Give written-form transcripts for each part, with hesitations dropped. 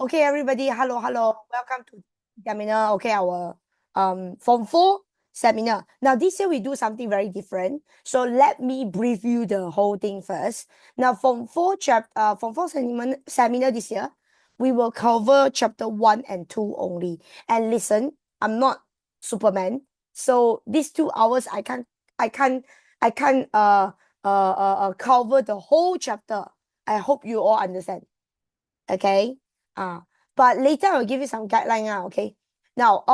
Okay, everybody, hello. Welcome to seminar. Okay, our Form 4 seminar. Now, this year we do something very different. So let me brief you the whole thing first. Now, Form 4 seminar this year, we will cover chapter 1 and 2 only. And listen, I'm not Superman. So these 2 hours I can't cover the whole chapter. I hope you all understand. Okay. But later I'll give you some guideline. Okay. Now,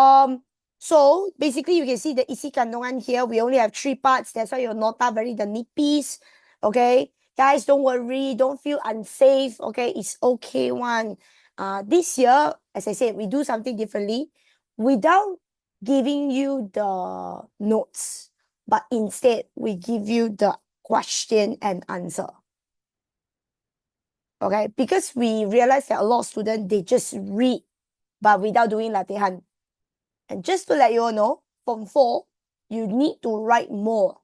so basically you can see the isi kandungan here. We only have 3 parts. That's why your nota very the nipis. Okay. Guys, don't worry. Don't feel unsafe. Okay. It's okay one. This year, as I said, we do something differently without giving you the notes, but instead we give you the question and answer. Okay, because we realize that a lot of students, they just read, but without doing latihan. And just to let you all know, Form 4, you need to write more.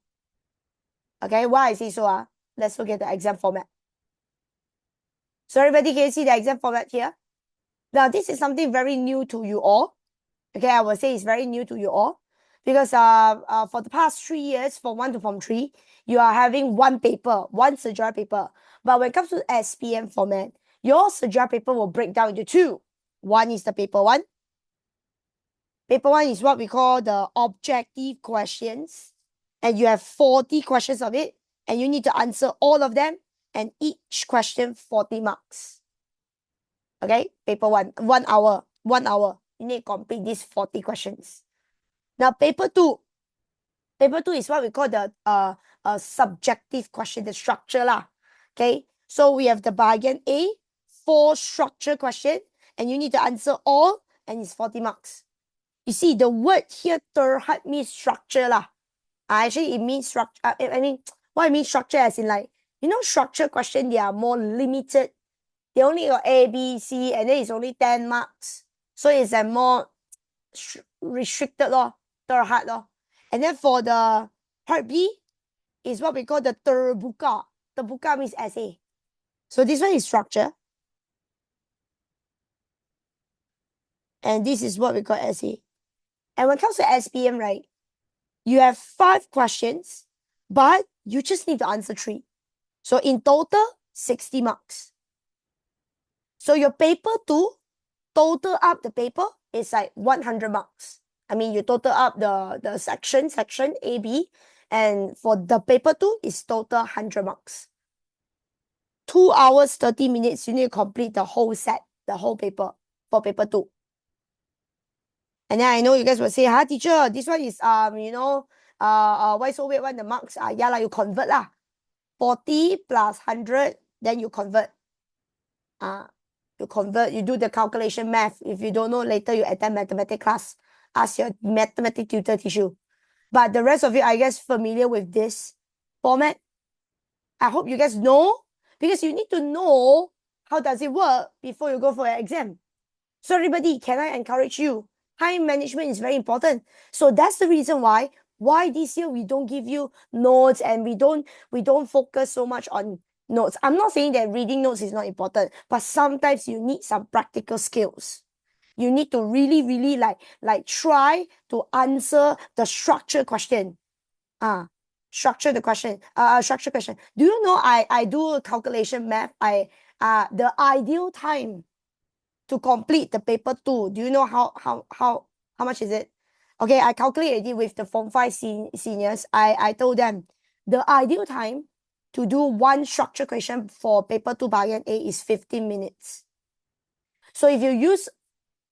Okay, why I say so? Let's look at the exam format. So everybody can see the exam format here. Now, this is something very new to you all. Okay, I will say it's very new to you all. Because for the past 3 years, Form 1 to Form 3, you are having one paper, one Sejarah paper. But when it comes to SPM format, your Sejarah paper will break down into 2. One is the paper 1. Paper 1 is what we call the objective questions. And you have 40 questions of it. And you need to answer all of them. And each question, 40 marks. Okay, paper 1, 1 hour. 1 hour. You need to complete these 40 questions. Now, paper 2. Paper 2 is what we call the subjective question, the structure lah. Okay, so we have the bahagian A, 4 structure question, and you need to answer all, and it's 40 marks. You see, the word here, terhad, means structure lah. Actually, it means structure. I mean, what I mean structure as in like, you know, structure question, they are more limited. They only got A, B, C, and then it's only 10 marks. So it's a more restricted law, terhad law. And then for the part B is what we call the terbuka. Terbuka means essay. So this one is structure. And this is what we call essay. And when it comes to SPM, right, you have 5 questions, but you just need to answer 3. So in total, 60 marks. So your paper 2, total up the paper is like 100 marks. I mean, you total up the section A, B, and for the paper 2 is total 100 marks. 2 hours, 30 minutes, you need to complete the whole set, the whole paper for paper 2. And then I know you guys will say, teacher, this one is, why so weird when the marks are, yeah, you convert lah. 40 plus 100, then you convert. You convert, you do the calculation math. If you don't know, later you attend mathematics class. Ask your mathematics tutor teach you. But the rest of you, I guess, familiar with this format. I hope you guys know, because you need to know how does it work before you go for your exam. So everybody, can I encourage you? Time management is very important. So that's the reason why this year we don't give you notes and we don't focus so much on notes. I'm not saying that reading notes is not important, but sometimes you need some practical skills. You need to really, really like try to answer the structure question. Structure question. Do you know I do a calculation math? The ideal time to complete the paper 2. Do you know how much is it? Okay, I calculated it with the Form 5 seniors. I told them the ideal time to do one structure question for paper 2 bahagian A is 15 minutes. So if you use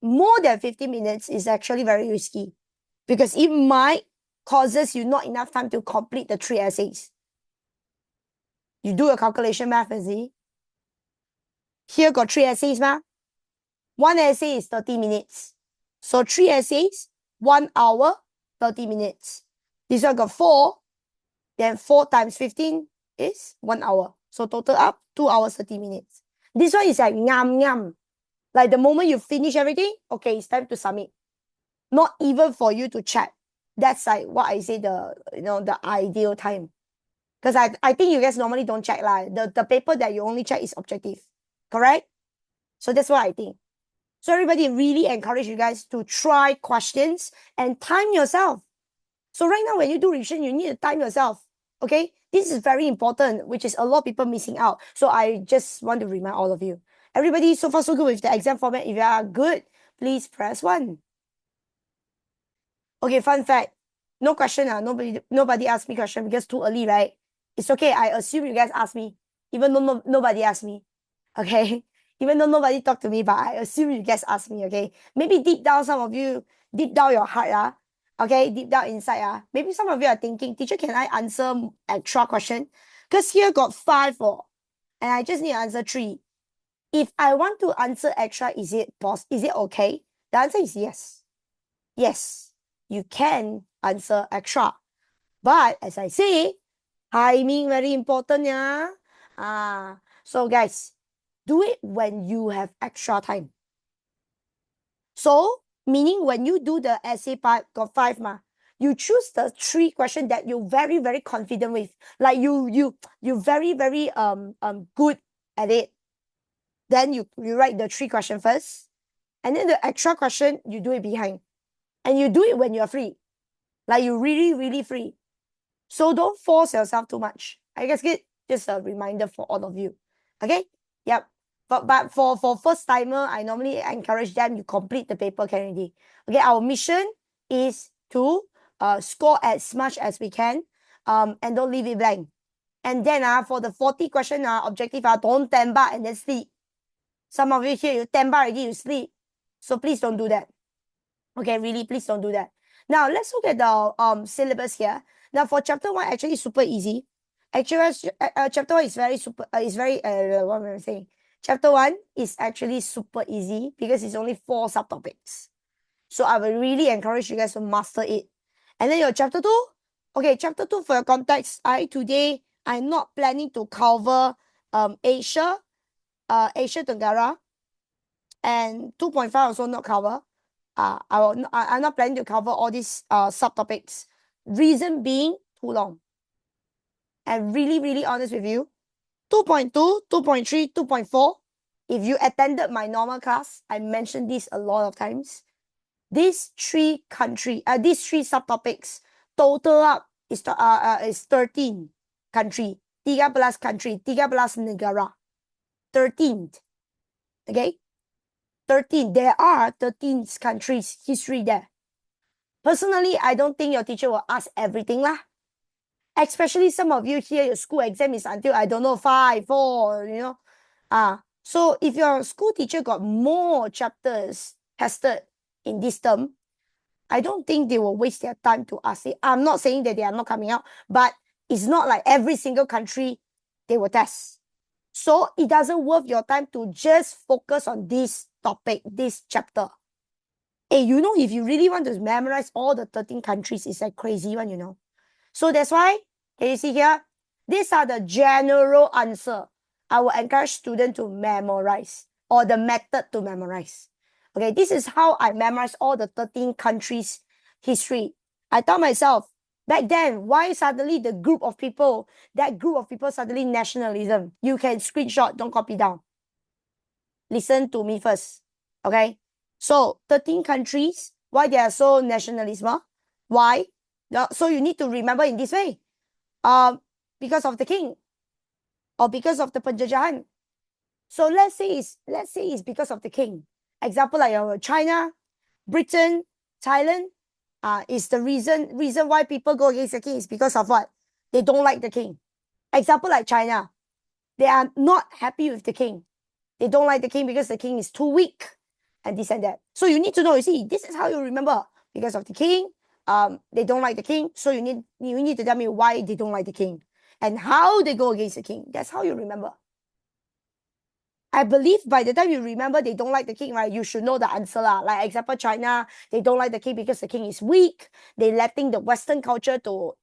more than 15 minutes, it's actually very risky, because it might causes you not enough time to complete the 3 essays. You do a calculation math and see. Here got 3 essays, ma. 1 essay is 30 minutes. So 3 essays, 1 hour, 30 minutes. This one got 4. Then 4 times 15 is 1 hour. So total up 2 hours, 30 minutes. This one is like ngam. Like the moment you finish everything, okay, it's time to submit. Not even for you to check. That's like what I say the ideal time. Because I think you guys normally don't check lah. The paper that you only check is objective. Correct? So that's what I think. So everybody really encourage you guys to try questions and time yourself. So right now, when you do revision, you need to time yourself. Okay, this is very important, which is a lot of people missing out. So I just want to remind all of you. Everybody, so far so good with the exam format. If you are good, please press 1. Okay, fun fact. No question. Nobody asked me question because too early, right? It's okay. I assume you guys asked me, even though nobody asked me. Okay. Even though nobody talked to me, but I assume you guys asked me. Okay. Maybe deep down, some of you, deep down your heart, okay, deep down inside, maybe some of you are thinking, teacher, can I answer extra question? Because here got 5 and I just need to answer 3. If I want to answer extra, is it okay? The answer is yes. Yes, you can answer extra. But as I say, timing very important, yeah. So guys, do it when you have extra time. So, meaning when you do the essay part, got 5 you choose the 3 questions that you're very, very confident with. Like you very, very good at it. Then you write the 3 questions first. And then the extra question, you do it behind. And you do it when you're free. Like you really, really free. So don't force yourself too much. I guess it just a reminder for all of you. Okay? Yep. But for first timer, I normally encourage them to complete the paper already. Okay, our mission is to score as much as we can. And don't leave it blank. And then for the 40 question objective, don't tembak and then sleep. Some of you here, you tembak already, you sleep. So please don't do that. Okay, really, please don't do that. Now let's look at the syllabus here. Now for chapter 1, actually super easy. Actually, chapter 1 is very super. What am I saying? Chapter 1 is actually super easy because it's only 4 subtopics. So I will really encourage you guys to master it. And then your chapter 2. Okay, chapter 2 for your context. Today I'm not planning to cover Asia Tenggara, and 2.5 also not cover. I'm not planning to cover all these subtopics. Reason being too long. And really, really honest with you, 2.2, 2.3, 2.4, if you attended my normal class, I mentioned this a lot of times. These 3 subtopics total up is 13 country. 13 country, 13 negara. 13. Okay? 13. There are 13 countries history there. Personally, I don't think your teacher will ask everything lah. Especially some of you here, your school exam is until, I don't know, 5, 4, you know. So if your school teacher got more chapters tested in this term, I don't think they will waste their time to ask it. I'm not saying that they are not coming out, but it's not like every single country they will test. So it doesn't worth your time to just focus on this topic, this chapter. Hey, you know, if you really want to memorize all the 13 countries, it's a crazy one, you know. So that's why, can you see here? These are the general answer. I will encourage students to memorize, or the method to memorize. Okay, this is how I memorize all the 13 countries' history. I thought myself, back then, why suddenly that group of people suddenly nationalism? You can screenshot, don't copy down. Listen to me first. Okay, so 13 countries, why they are so nationalism? Why? So you need to remember in this way. Because of the king, or because of the penjajahan. So let's say it's because of the king. Example like China, Britain, Thailand. Is the reason why people go against the king is because of what? They don't like the king. Example like China, they are not happy with the king. They don't like the king because the king is too weak, and this and that. So you need to know. You see, this is how you remember. Because of the king, they don't like the king. So you need to tell me why they don't like the king and how they go against the king. That's how you remember. I believe by the time you remember they don't like the king, right, you should know the answer lah. Like example, China, they don't like the king because the king is weak. They letting the Western culture to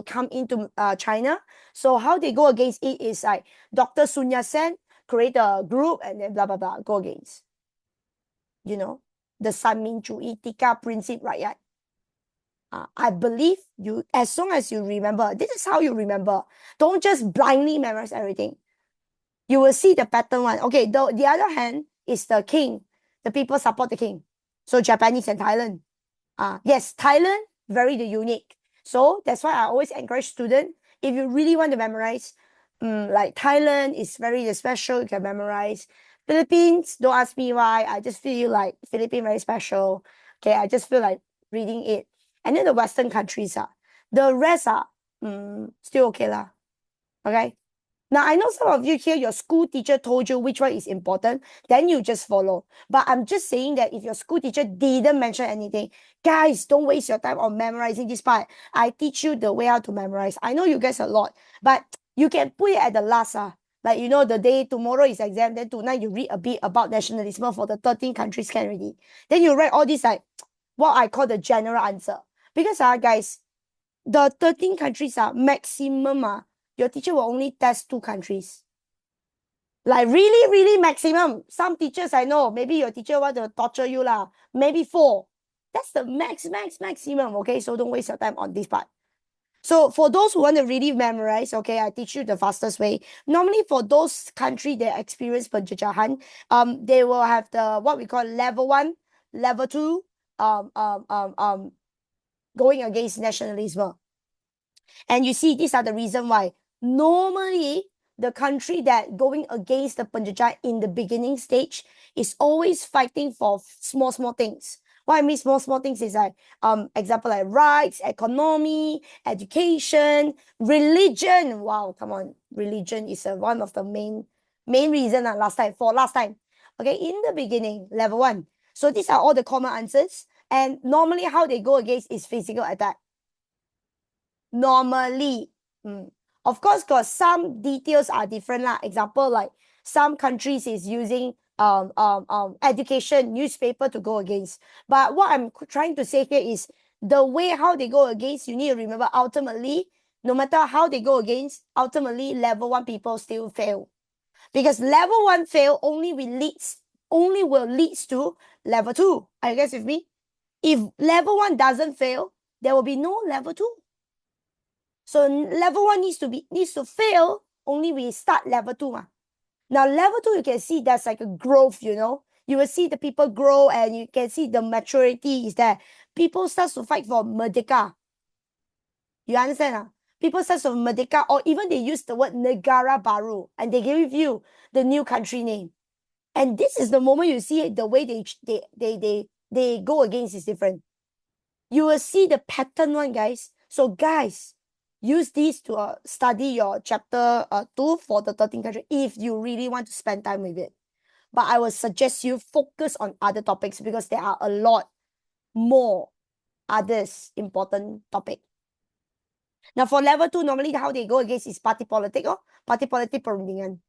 come into China. So how they go against it is like Dr. Sun Yat-sen create a group and then blah blah blah go against. You know, the Sanminjuyi Tika principle, right? I believe you, as long as you remember, this is how you remember. Don't just blindly memorize everything. You will see the pattern one. Okay, the other hand is the king. the people support the king. So Japanese and Thailand. Yes, Thailand, very unique. So that's why I always encourage students, if you really want to memorize, like Thailand is very special, you can memorize. Philippines, don't ask me why. I just feel like Philippines very special. Okay, I just feel like reading it. And then the Western countries the rest are still okay lah. Okay. Now, I know some of you here, your school teacher told you which one is important, then you just follow. But I'm just saying that if your school teacher didn't mention anything, guys, don't waste your time on memorizing this part. I teach you the way how to memorize. I know you guys a lot, but you can put it at the last. Like, you know, the day tomorrow is exam, then tonight you read a bit about nationalism for the 13 countries can already. Then you write all this like what I call the general answer. Because guys, the 13 countries maximum your teacher will only test 2 countries. Like really, really maximum. Some teachers I know, maybe your teacher want to torture you lah. Maybe 4. That's the maximum. Okay, so don't waste your time on this part. So for those who want to really memorize, okay, I teach you the fastest way. Normally for those countries that experience penjajahan, they will have the what we call level 1, level 2, going against nationalism. And you see, these are the reason why normally the country that going against the penjajah in the beginning stage is always fighting for small things. What I mean small things is like example like rights, economy, education, religion. Wow, come on, religion is one of the main reason last time. Okay, in the beginning, level 1. So these are all the common answers. And normally how they go against is physical attack. Normally, of course, because some details are different lah. Example, like some countries is using education, newspaper to go against. But what I'm trying to say here is the way how they go against, you need to remember ultimately, no matter how they go against, ultimately level 1 people still fail. Because level 1 fail only will lead to level 2. Are you guys with me? If level 1 doesn't fail, there will be no level 2. So level 1 needs to fail, only we start level 2. Now level 2, you can see that's like a growth, you know. You will see the people grow and you can see the maturity is there. People start to fight for Merdeka. You understand? People start for Merdeka, or even they use the word Negara Baru and they give you the new country name. And this is the moment you see the way they go against is different. You will see the pattern one, guys. So guys, use this to study your chapter 2 for the 13 country if you really want to spend time with it. But I would suggest you focus on other topics because there are a lot more others important topic. Now for level 2, normally how they go against is party politik. Party politik perundingan.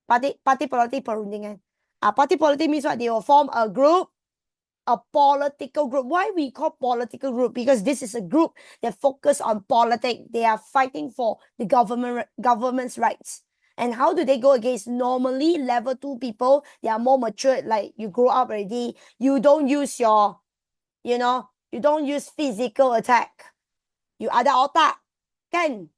Party politik perundingan. Party politik means what? They will form a group, a political group. Why we call political group? Because this is a group that focus on politics. They are fighting for the government's rights. And how do they go against? Normally level 2 people, they are more mature, like you grow up already. You don't use your, you don't use physical attack. You ada otak, kan?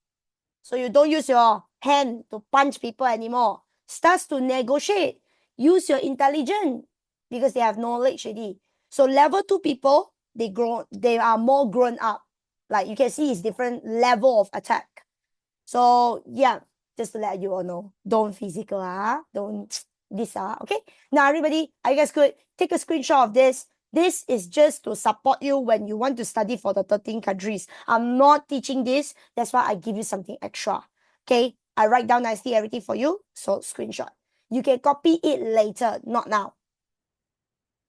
So you don't use your hand to punch people anymore. Starts to negotiate. Use your intelligence because they have knowledge already. So level 2 people, they are more grown up. Like you can see it's different level of attack. So yeah, just to let you all know, don't physical, don't this, okay? Now everybody, are you guys good? Take a screenshot of this. This is just to support you when you want to study for the 13 countries. I'm not teaching this. That's why I give you something extra. Okay, I write down nicely everything for you. So screenshot. You can copy it later, not now.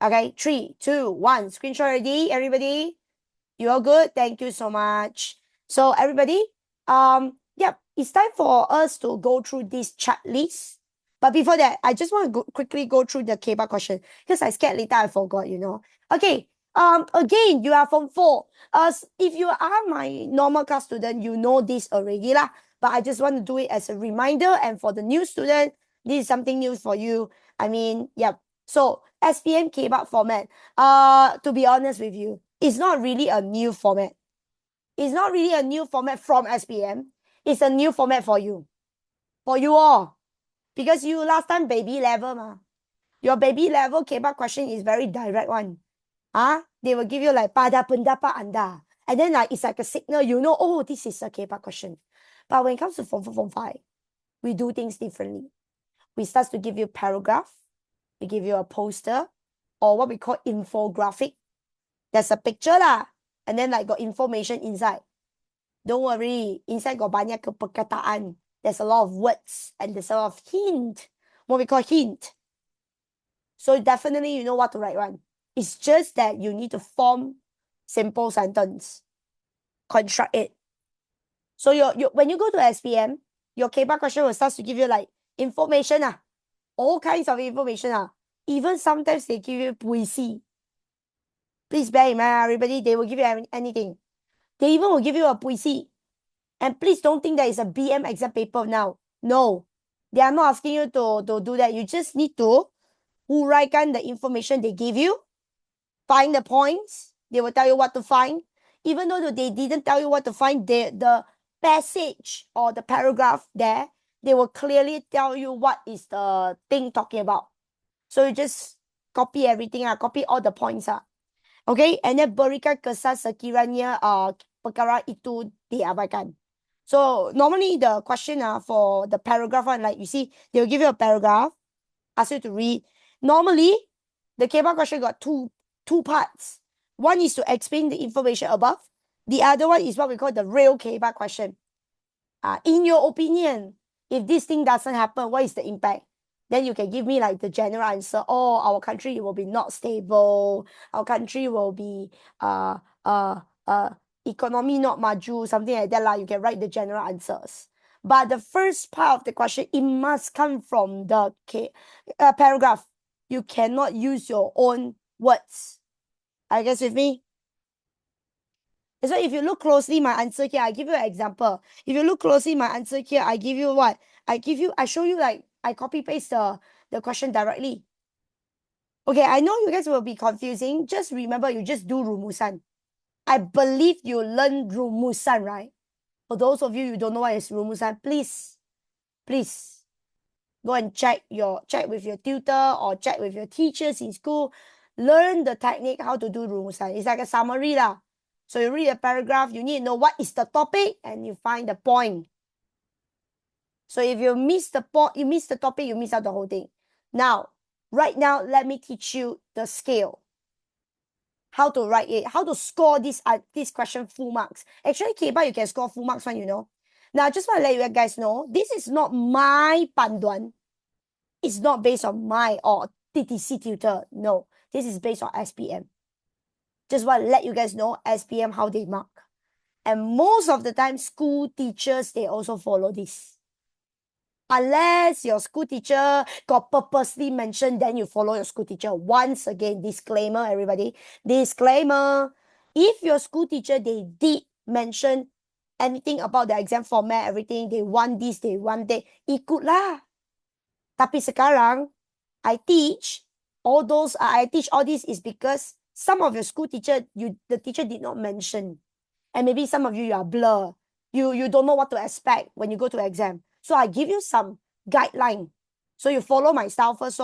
Okay, 3, 2, 1. Screenshot ready, everybody? You all good? Thank you so much. So everybody, yep, it's time for us to go through this chat list. But before that, I just want to quickly go through the K-bar question because I scared later I forgot, you know. Okay, again, you are from 4. If you are my normal class student, you know this already lah. But I just want to do it as a reminder, and for the new student, this is something new for you. I mean, yep. So SPM K-bar format. To be honest with you, it's not really a new format. It's not really a new format from SPM. It's a new format for you. For you all. Because you last time baby level Your baby level K-pop question is very direct one. They will give you like pada pendapat anda. And then like it's like a signal, you know, oh, this is a K-pop question. But when it comes to Form 4, Form 5, we do things differently. We start to give you paragraph, we give you a poster, or what we call infographic. There's a picture lah, and then like got information inside. Don't worry, inside got banyak perkataan. There's a lot of words and there's a lot of hint, what we call hint. So definitely you know what to write one. It's just that you need to form simple sentence, construct it. So when you go to SPM, your K-pop question will start to give you like information, all kinds of information. Even sometimes they give you puisi. Please bear in mind, everybody, they will give you anything. They even will give you a puisi. And please don't think that it's a BM exam paper now. No, they are not asking you to do that. You just need to uraikan the information they give you, find the points. They will tell you what to find. Even though they didn't tell you what to find, the passage or the paragraph there, they will clearly tell you what is the thing talking about. So you just copy everything, copy all the points. Okay, and then berikan kesan sekiranya perkara itu diabaikan. So normally the question for the paragraph one, like you see, they will give you a paragraph, ask you to read. Normally, the K-pop question got two parts. One is to explain the information above. The other one is what we call the real K-pop question. In your opinion, if this thing doesn't happen, what is the impact? Then you can give me like the general answer. Oh, our country will be not stable. Our country will be economy not maju, something like that. You can write the general answers. But the first part of the question, it must come from the paragraph. You cannot use your own words. Are you guys with me? So if you look closely, my answer here, I give you an example. If you look closely, my answer here, I give you what? I show you like, I copy paste the question directly. Okay, I know you guys will be confusing. Just remember, you just do rumusan. I believe you learn rumusan, right? For those of you who don't know what is rumusan, please go and check with your tutor or check with your teachers in school. Learn the technique how to do rumusan. It's like a summary lah. So you read a paragraph, you need to know what is the topic and you find the point. So if you miss the point, you miss the topic, you miss out the whole thing. Now, right now, let me teach you the scale. How to write it, how to score this question full marks. Actually, K-pop, you can score full marks one, you know. Now, I just want to let you guys know, this is not my panduan. It's not based on my or TTC tutor. No, this is based on SPM. Just want to let you guys know SPM how they mark. And most of the time, school teachers, they also follow this. Unless your school teacher got purposely mentioned, then you follow your school teacher. Once again, disclaimer, everybody. Disclaimer. If your school teacher, they did mention anything about the exam format, everything, they want this, they want that, ikutlah. Tapi sekarang, I teach all this is because some of your school teacher, the teacher did not mention. And maybe some of you are blur. You don't know what to expect when you go to exam. So I give you some guideline. So you follow my style first.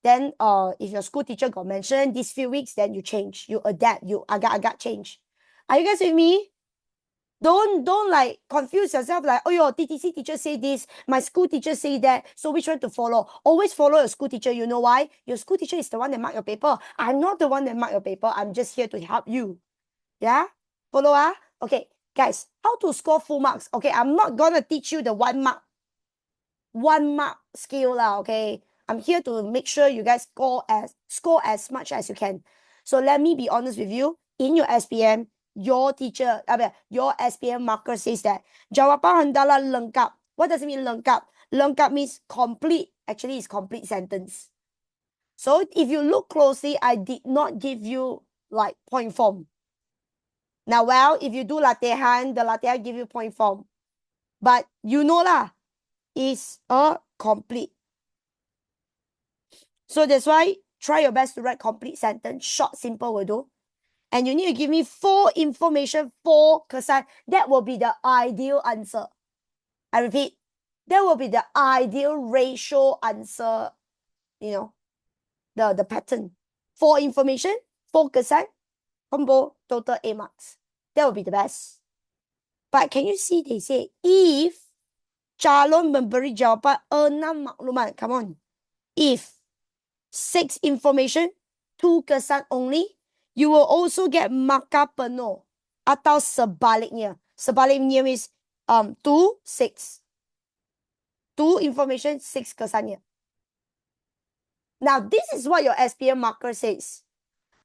Then if your school teacher got mentioned these few weeks, then you change. You adapt. You agak change. Are you guys with me? Don't like confuse yourself like, oh, your TTC teacher say this, my school teacher say that, so which one to follow? Always follow your school teacher. You know why? Your school teacher is the one that mark your paper. I'm not the one that mark your paper. I'm just here to help you. Yeah? Follow? Okay, guys, how to score full marks? Okay, I'm not gonna teach you the one mark skill lah, okay? I'm here to make sure you guys score as much as you can. So let me be honest with you. In your SPM, your SPM marker says that jawapan hendaklah lengkap. What does it mean lengkap? Lengkap means complete. Actually, it's complete sentence. So if you look closely, I did not give you like point form. Now, well, if you do latihan, the latihan give you point form. But you know lah, it's a complete. So that's why try your best to write complete sentence. Short, simple will do. And you need to give me 4 information, 4 kesan. That will be the ideal answer. I repeat, that will be the ideal ratio answer, you know. the pattern. 4 information, 4 kesan, combo, total A marks. That would be the best. But can you see they say if calon memberi jawapan 6 maklumat. Come on. If 6 information, 2 kesan only, you will also get markah penuh. Atau sebaliknya. Sebaliknya is 2, 6. 2 information, 6 kesannya. Now, this is what your SPM marker says.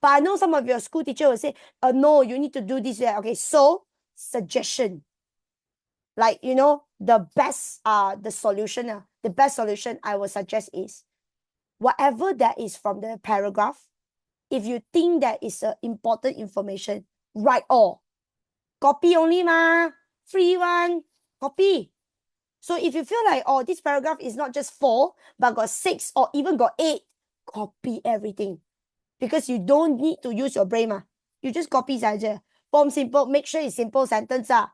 But I know some of your school teacher will say, no, you need to do this. Okay, so suggestion. Like, you know, the best solution I will suggest is whatever that is from the paragraph, if you think that is important information, write all. Copy only ma, free one, copy. So if you feel like, oh, this paragraph is not just 4, but got 6 or even got 8, copy everything. Because you don't need to use your brain ma. You just copy saja. Form simple, make sure it's simple sentence ah.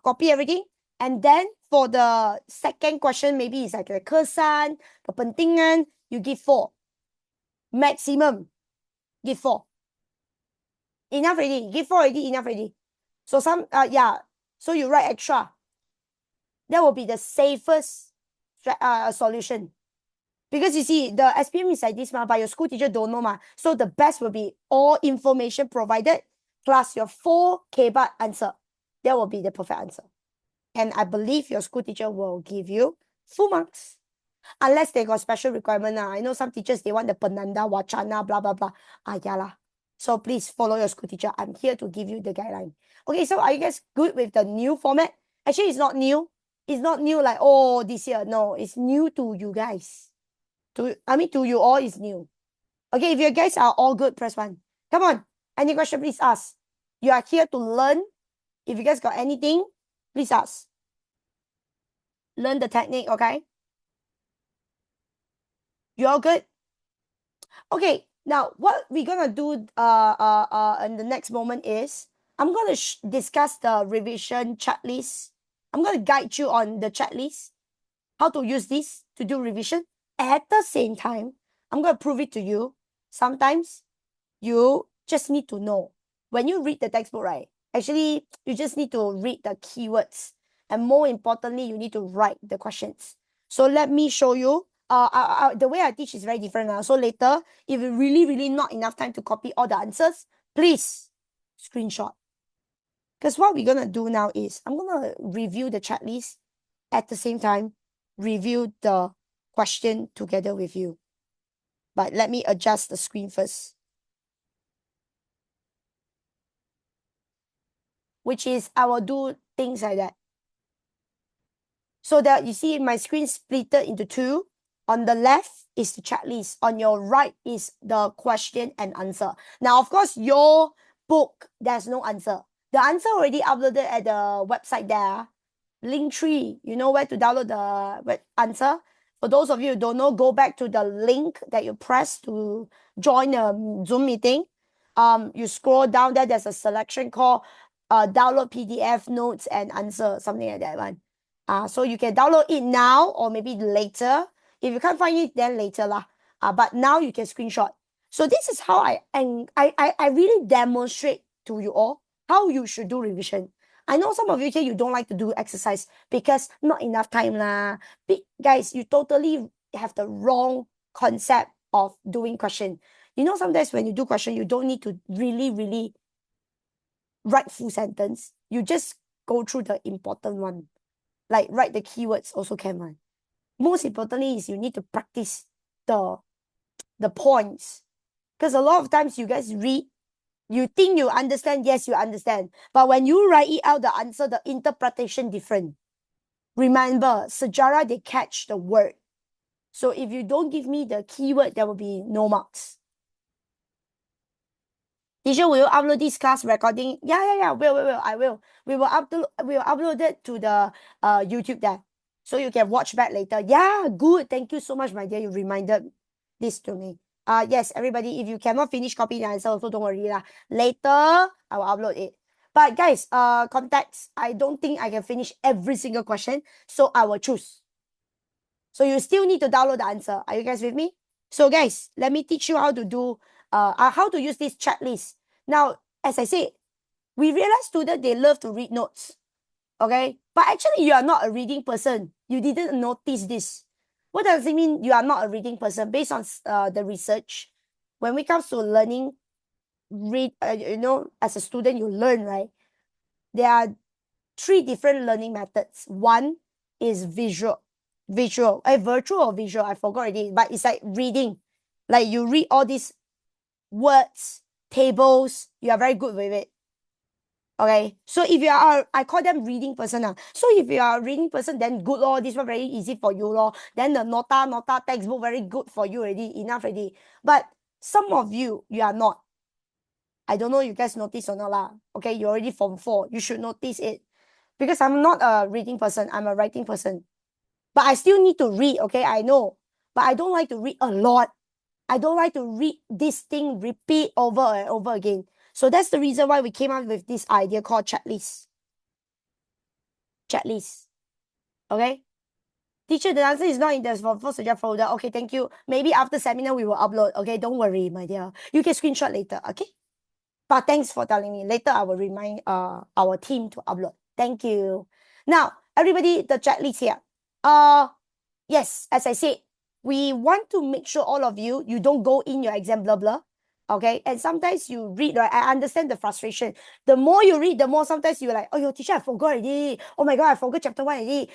Copy everything. And then for the second question, maybe it's like the kesan, kepentingan, you give 4. Maximum, give 4. Enough already. Give 4 already, enough already. So so you write extra. That will be the safest solution. Because you see, the SPM is like this, but your school teacher don't know. So the best will be all information provided plus your 4 KBAT answer. That will be the perfect answer. And I believe your school teacher will give you full marks. Unless they got special requirement. I know some teachers, they want the Penanda, Wacana, blah, blah, blah. Yeah lah. So please follow your school teacher. I'm here to give you the guideline. Okay, so are you guys good with the new format? Actually, it's not new. It's not new like, oh, this year. No, it's new to you guys. To you all, is new. Okay, if you guys are all good, press 1. Come on. Any question, please ask. You are here to learn. If you guys got anything, please ask. Learn the technique, okay? You all good? Okay, now what we're gonna do in the next moment is I'm gonna discuss the revision checklist. I'm gonna guide you on the checklist, how to use this to do revision. At the same time, I'm gonna prove it to you. Sometimes you just need to know. When you read the textbook, right? Actually, you just need to read the keywords. And more importantly, you need to write the questions. So let me show you. The way I teach is very different now. So later, if you really not enough time to copy all the answers, please screenshot. Because what we're gonna do now is I'm gonna review the checklist at the same time, review the question together with you. But let me adjust the screen first. Which is I will do things like that. So that you see my screen split into 2. On the left is the checklist. On your right is the question and answer. Now, of course, your book, there's no answer. The answer already uploaded at the website there. Linktree, you know where to download the answer? For those of you who don't know, go back to the link that you press to join a Zoom meeting. You scroll down there, there's a selection called download PDF notes and answer, something like that one. So you can download it now or maybe later. If you can't find it, then later lah. But now you can screenshot. So this is how I really demonstrate to you all how you should do revision. I know some of you here, you don't like to do exercise because not enough time lah. Guys, you totally have the wrong concept of doing question. You know, sometimes when you do question, you don't need to really write full sentence. You just go through the important one. Like write the keywords also can one. Most importantly is you need to practice the points. Because a lot of times you guys read, you think you understand, yes, you understand. But when you write it out, the answer, the interpretation different. Remember, sejarah, they catch the word. So if you don't give me the keyword, there will be no marks. Teacher, will you upload this class recording? Yeah, will. I will. We will upload it to the YouTube there. So you can watch back later. Yeah, good. Thank you so much, my dear. You reminded this to me. Yes, everybody, if you cannot finish copying the answer, also don't worry lah. Later, I will upload it. But guys, context, I don't think I can finish every single question. So I will choose. So you still need to download the answer. Are you guys with me? So guys, let me teach you how to do, how to use this checklist. Now, as I said, we realize students, they love to read notes. Okay, but actually you are not a reading person. You didn't notice this. What does it mean you are not a reading person? Based on the research, when it comes to learning, as a student, you learn, right? There are 3 different learning methods. One is virtual, virtual or visual, I forgot already, but it's like reading. Like you read all these words, tables, you are very good with it. Okay, so if you are, I call them reading person. So if you are a reading person, then good lor, this one very easy for you lor. Then the nota textbook very good for you already, enough already. But some of you, you are not. I don't know you guys notice or not lah. Okay, you're already Form 4. You should notice it. Because I'm not a reading person, I'm a writing person. But I still need to read, okay, I know. But I don't like to read a lot. I don't like to read this thing repeat over and over again. So that's the reason why we came up with this idea called checklist. Checklist. Okay? Teacher, the answer is not in the for suggest folder. Okay, thank you. Maybe after seminar we will upload. Okay, don't worry, my dear. You can screenshot later, okay? But thanks for telling me. Later I will remind our team to upload. Thank you. Now, everybody, the checklist here. Yes, as I said, we want to make sure all of you, you don't go in your exam blah blah. Okay, and sometimes you read, right? I understand the frustration. The more you read, the more sometimes you're like, oh, yo, teacher, I forgot already. Oh my god, I forgot chapter 1 already.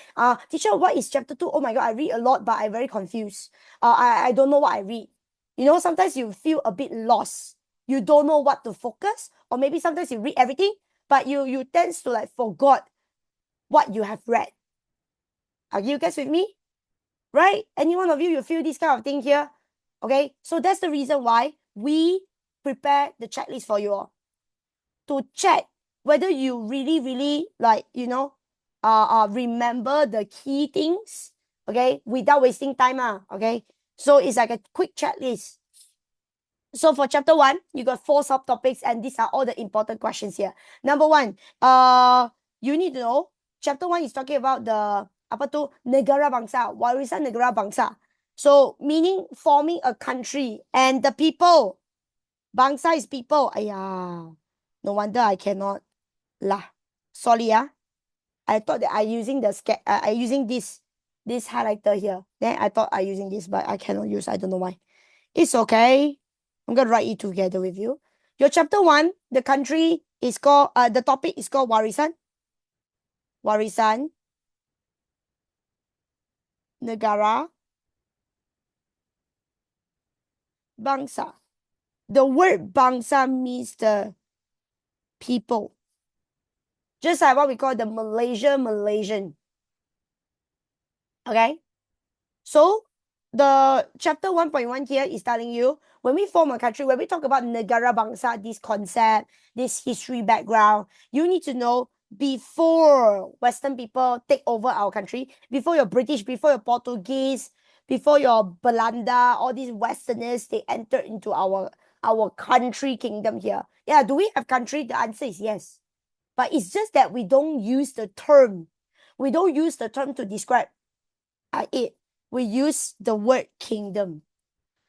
Teacher, what is chapter 2? Oh my god, I read a lot, but I'm very confused. I don't know what I read. You know, sometimes you feel a bit lost. You don't know what to focus, or maybe sometimes you read everything, but you tend to like forgot what you have read. Are you guys with me? Right? Any one of you feel this kind of thing here? Okay, so that's the reason why we prepare the checklist for you all to check whether you really like, remember the key things, okay, without wasting time. Okay, so it's like a quick checklist. So for chapter 1, you got 4 subtopics, and these are all the important questions here. Number 1, you need to know chapter 1 is talking about the negara bangsa, warisan negara bangsa. So meaning forming a country and the people. Bangsa is people. Ayah, no wonder I cannot lah. Sorry, I thought that I using this highlighter here. Then I thought I using this, but I cannot use. I don't know why. It's okay. I'm gonna write it together with you. Your chapter 1, the country is called, the topic is called warisan. Warisan negara bangsa. The word bangsa means the people. Just like what we call the Malaysian. Okay? So, the chapter 1.1 here is telling you, when we form a country, when we talk about negara bangsa, this concept, this history background, you need to know before Western people take over our country, before your British, before your Portuguese, before your Belanda, all these Westerners, they entered into our country kingdom here. Yeah, do we have country? The answer is yes. But it's just that we don't use the term. We don't use the term to describe it. We use the word kingdom.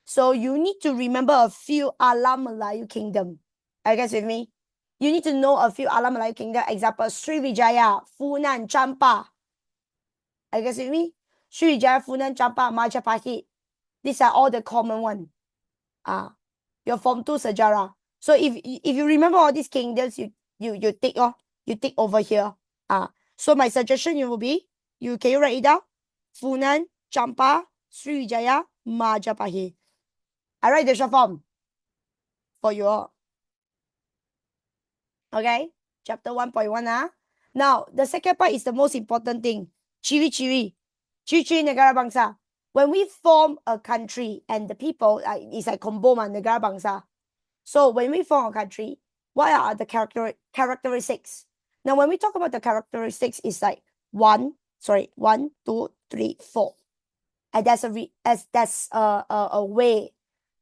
So you need to remember a few Alam Melayu kingdom. Are you guys with me? You need to know a few Alam Melayu kingdom. Example, Sriwijaya, Funan, Champa. Are you guys with me? Sriwijaya, Funan, Champa, Majapahit. These are all the common ones. Your Form 2 Sejarah. So if you remember all these kingdoms, you take over here. So my suggestion will be, can you write it down? Funan, Champa, Sriwijaya, Majapahit. I write the short form for you all. Okay, chapter 1.1. Now, the second part is the most important thing. Ciri-ciri negara bangsa. When we form a country and the people, it's like combo negara bangsa. So when we form a country, what are the characteristics? Now, when we talk about the characteristics, it's like 1, 2, 3, 4. And that's a way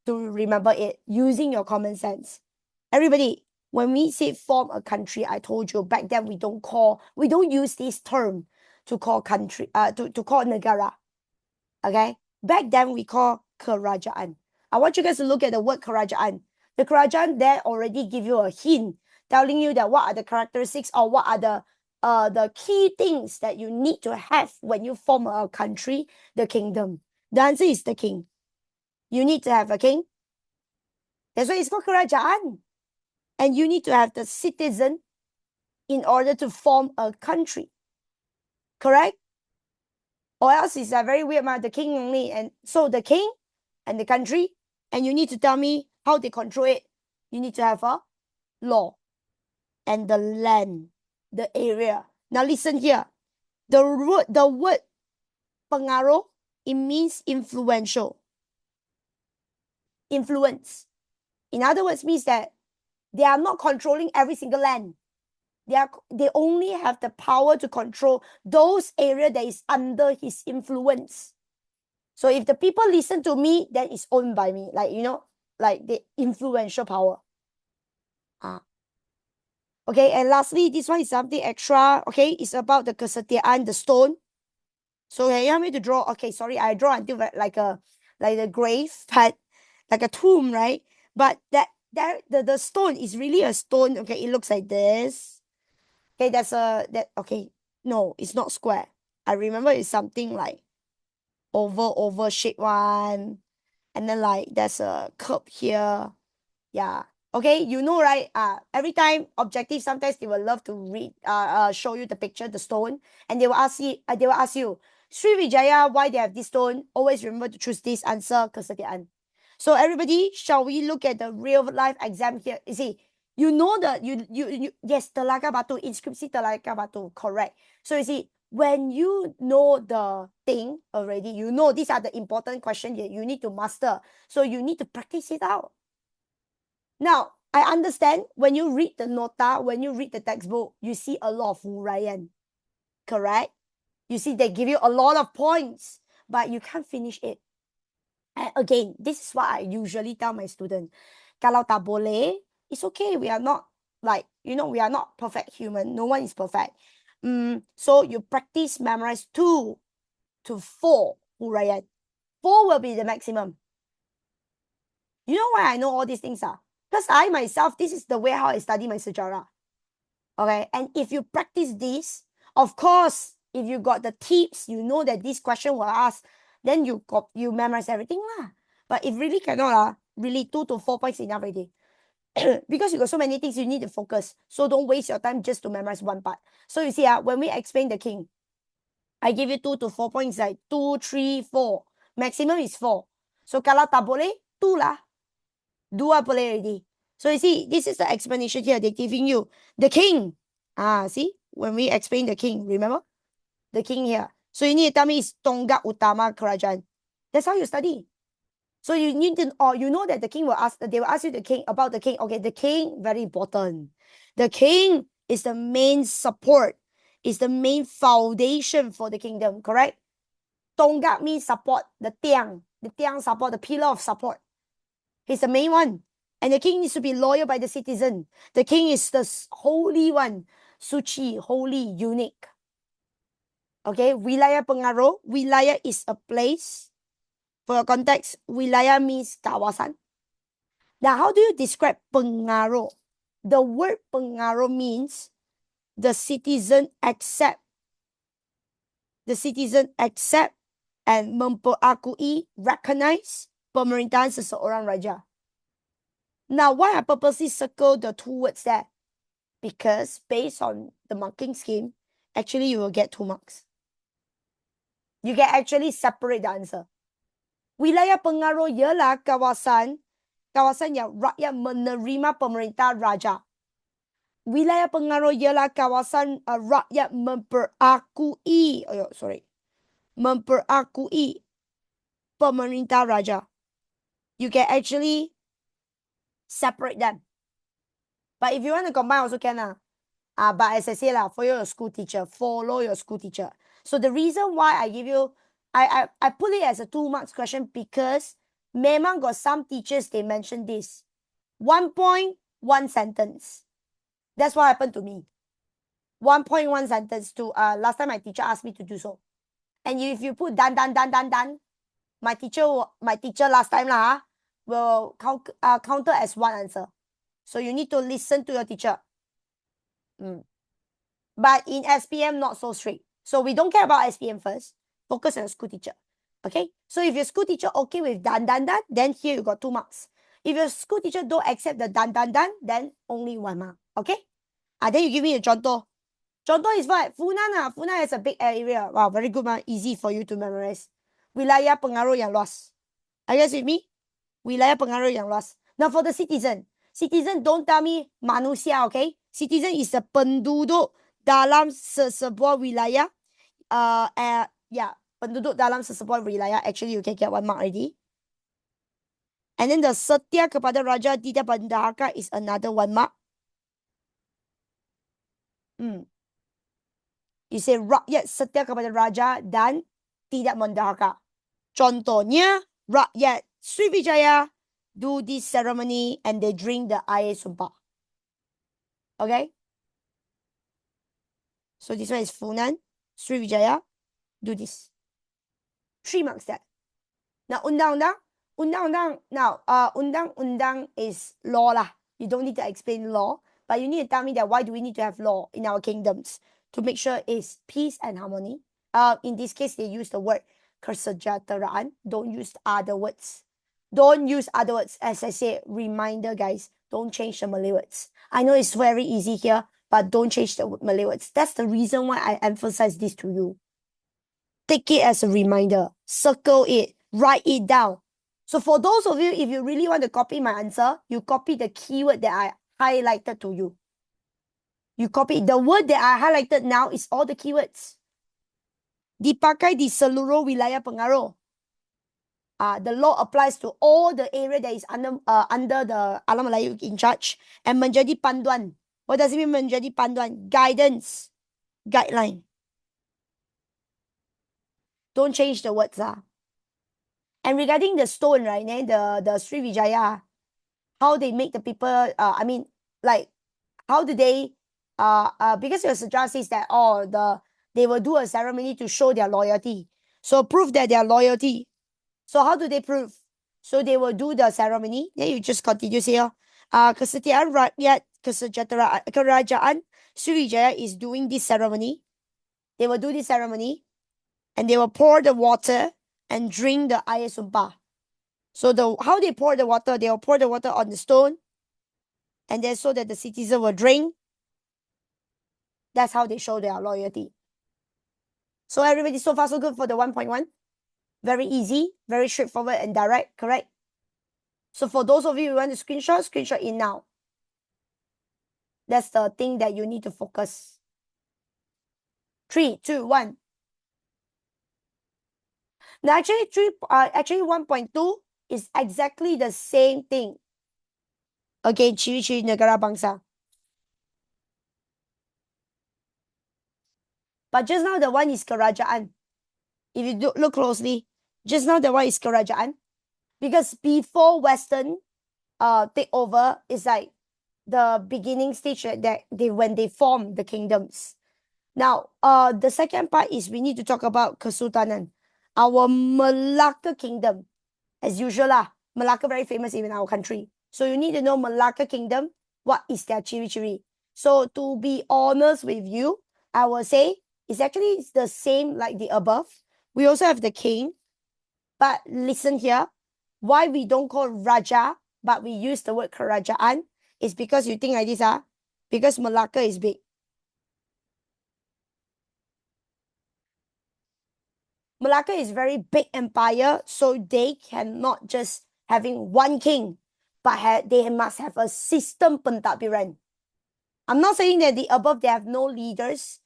to remember it using your common sense. Everybody, when we say form a country, I told you back then we don't use this term to call country, to call negara. Okay? Back then we call kerajaan. I want you guys to look at the word kerajaan. The kerajaan there already give you a hint, telling you that what are the characteristics or what are the key things that you need to have when you form a country, the kingdom. The answer is the king. You need to have a king. That's why it's called kerajaan. And you need to have the citizen in order to form a country. Correct? Or else it's very weird, the king only. And so the king and the country, and you need to tell me how they control it. You need to have a law and the land, the area. Now listen here. The word pengaruh, it means influential. Influence. In other words, means that they are not controlling every single land. They only have the power to control those areas that is under his influence. So if the people listen to me, then it's owned by me. Like, like the influential power. Okay, and lastly, this one is something extra. Okay, it's about the kesetiaan, the stone. So you help me to draw. Okay, sorry, I draw until like a grave, but like a tomb, right? But the stone is really a stone. Okay, it looks like this. Okay, okay. No, it's not square. I remember it's something like oval shaped one. And then like there's a curve here. Yeah. Okay, you know, right? Every time objective, sometimes they will love to show you the picture, the stone, and they will ask you, Sri Vijaya, why they have this stone? Always remember to choose this answer, kesetiaan. So everybody, shall we look at the real life exam here? You see, you know that yes, Telaga Batu, inscripsi Telaga Batu, correct. So you see, when you know the thing already, you know these are the important questions that you need to master. So you need to practice it out. Now, I understand when you read the nota, when you read the textbook, you see a lot of huraian. Correct? You see they give you a lot of points, but you can't finish it. And again, this is what I usually tell my students. Kalau tak boleh, it's okay. We are not we are not perfect human. No one is perfect. So you practice memorize 2 to 4 huraian. 4 will be the maximum. You know why I know all these things? Because I myself, this is the way how I study my sejarah. Okay, and if you practice this, of course, if you got the tips, you know that this question will ask, then you memorize everything lah. But if really cannot, really 2 to 4 points enough already. Because you got so many things you need to focus. So don't waste your time just to memorize one part. So you see, when we explain the king, I give you 2 to 4 points, like 2, 3, 4. Maximum is 4. So kalau tak boleh, 2 lah. 2 boleh already. So you see, this is the explanation here. They're giving you the king. See, when we explain the king, remember? The king here. So you need to tell me it's tonggak utama kerajaan. That's how you study. So you need to, or you know that the king will ask, they will ask you the king about the king. Okay, the king, very important. The king is the main support, is the main foundation for the kingdom, correct? Tonggak means support, the tiang support, the pillar of support. He's the main one. And the king needs to be loyal by the citizen. The king is the holy one. Suci, holy, unique. Okay, wilayah pengaruh. Wilayah is a place. For your context, wilayah means kawasan. Now, how do you describe pengaruh? The word pengaruh means the citizen accept. The citizen accept and memperakui, recognize pemerintahan seseorang raja. Now, why I purposely circle the 2 words there? Because based on the marking scheme, actually you will get 2 marks. You can actually separate the answer. Wilayah pengaruh ialah kawasan yang rakyat menerima pemerintah raja. Wilayah pengaruh ialah kawasan rakyat memperakui pemerintah raja. You can actually separate them. But if you want to combine, also can. But as I say, follow your school teacher. Follow your school teacher. So the reason why I give you, I put it as a 2 marks question because memang got some teachers, they mention this. 1 point, 1 sentence. That's what happened to me. 1 point, 1 sentence to, last time my teacher asked me to do so. And if you put dan, My teacher last time will counter as one answer. So you need to listen to your teacher. But in SPM, not so strict. So we don't care about SPM first. Focus on your school teacher. Okay? So if your school teacher okay with done, then here you got 2 marks. If your school teacher don't accept the done, then only 1 mark. Okay? Then you give me a contoh. Contoh is what? Funan. Funan is a big area. Wow, very good, man. Easy for you to memorize. Wilayah pengaruh yang luas. Are you guys with me? Wilayah pengaruh yang luas. Now for the citizen. Citizen, don't tell me manusia, okay? Citizen is the penduduk dalam sesebuah wilayah. Penduduk dalam sesebuah wilayah. Actually, you can get 1 mark already. And then the setia kepada raja tidak mendahaka is another 1 mark. You say rakyat setia kepada raja dan tidak mendahaka. Contohnya, rakyat Sriwijaya do this ceremony and they drink the air sumpah. Okay? So this one is Funan, Sriwijaya, do this. 3 marks that. Now, undang-undang. Now, undang-undang is law lah. You don't need to explain law, but you need to tell me that why do we need to have law in our kingdoms? To make sure it's peace and harmony. In this case, they use the word kesejahteraan. Don't use other words. Don't use other words. As I say, reminder, guys, don't change the Malay words. I know it's very easy here, but don't change the Malay words. That's the reason why I emphasize this to you. Take it as a reminder. Circle it. Write it down. So for those of you, if you really want to copy my answer, you copy the keyword that I highlighted to you. You copy the word that I highlighted now is all the keywords. Dipakai di seluruh wilayah pengaruh. The law applies to all the area that is under the Alam Melayu in charge and menjadi panduan. What does it mean menjadi panduan? Guidance, guideline. Don't change the words. And regarding the stone, right? The Sriwijaya, how they make the people, how do they, because your Sejarah says that, they will do a ceremony to show their loyalty. So prove that their loyalty. So how do they prove? So they will do the ceremony. Then you just continue here. Kesetiaan rakyat kesejahteraan kerajaan Sriwijaya is doing this ceremony. They will do this ceremony. And they will pour the water and drink the air sumpah. So how they pour the water, they will pour the water on the stone. And then so that the citizen will drink. That's how they show their loyalty. So everybody, so far so good for the 1.1. Very easy, very straightforward and direct, correct? So for those of you who want to screenshot in now. That's the thing that you need to focus. 3, 2, 1. Now actually 1.2 is exactly the same thing. Again, ciri-ciri negara bangsa. But just now the one is kerajaan. If you look closely, just now the one is kerajaan. Because before Western takeover is like the beginning stage that when they form the kingdoms. Now, the second part is we need to talk about Kesultanan. Our Malacca kingdom. As usual Malacca very famous in our country. So you need to know Malacca kingdom, what is their ciri-ciri. So to be honest with you, I will say it's actually the same like the above. We also have the king. But listen here. Why we don't call Raja, but we use the word Kerajaan is because you think like this, because Malacca is big. Malacca is very big empire, so they cannot just having one king, but they must have a system pentadbiran. I'm not saying that the above they have no leaders.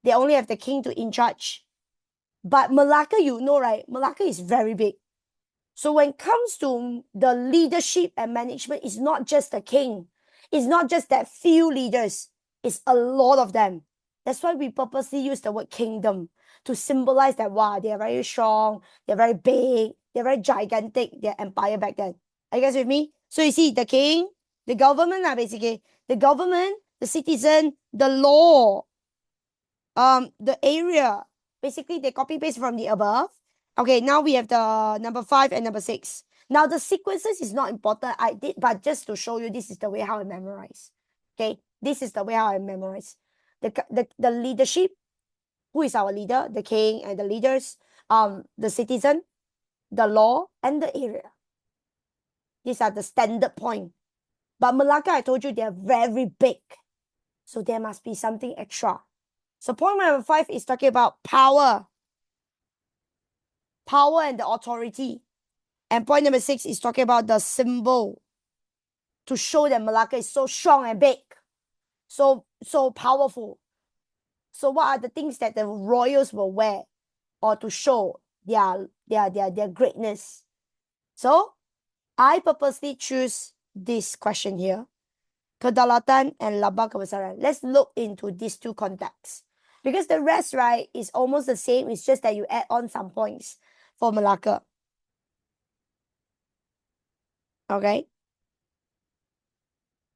They only have the king to in charge. But Malacca, you know, right? Malacca is very big. So when it comes to the leadership and management, it's not just the king. It's not just that few leaders. It's a lot of them. That's why we purposely use the word kingdom to symbolize that, wow, they're very strong, they're very big, they're very gigantic, their empire back then. Are you guys with me? So you see, the king, the government, basically, the government, the citizen, the law, the area. Basically, they copy paste from the above. Okay, now we have the number 5 and number 6. Now the sequences is not important. I did, but just to show you, this is the way how I memorize. Okay, this is the way how I memorize. The leadership, who is our leader, the king and the leaders, the citizen, the law, and the area. These are the standard point. But Malacca, I told you, they're very big. So there must be something extra. So point number 5 is talking about power. Power and the authority. And point number 6 is talking about the symbol to show that Malacca is so strong and big, so powerful. So what are the things that the royals will wear or to show their greatness? So I purposely choose this question here. Kedaulatan and Lambang Kebesaran. Let's look into these two contexts. Because the rest, right, is almost the same. It's just that you add on some points for Malacca. Okay.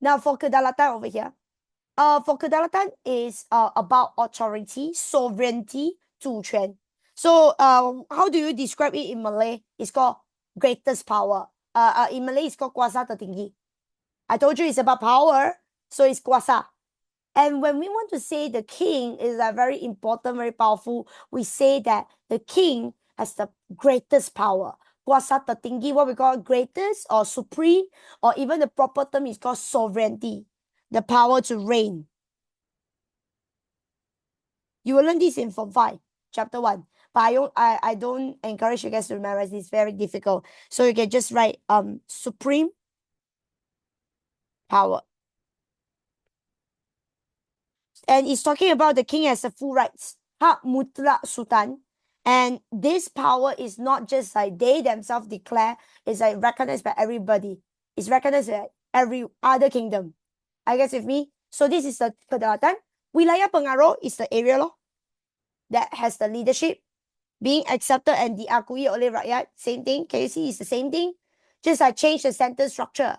Now for Kedaulatan over here. For Kedaulatan is about authority, sovereignty, 主权. So how do you describe it in Malay? It's called greatest power. In Malay, it's called kuasa tertinggi. I told you it's about power, so it's kuasa. And when we want to say the king is very important, very powerful, we say that the king has the greatest power. Kuasa tertinggi, what we call greatest or supreme, or even the proper term is called sovereignty, the power to reign. You will learn this in Form 5, Chapter 1. But I don't encourage you guys to memorize this. It's very difficult. So you can just write supreme power. And it's talking about the king has the full rights. Hak mutlak sultan. And this power is not just like they themselves declare, it's like recognized by everybody. It's recognized by every other kingdom. I guess with me. So this is the Kedaulatan. Wilayah pengaruh is the area law that has the leadership being accepted and diakui oleh rakyat. Same thing. Can you see it's the same thing? Just like change the sentence structure.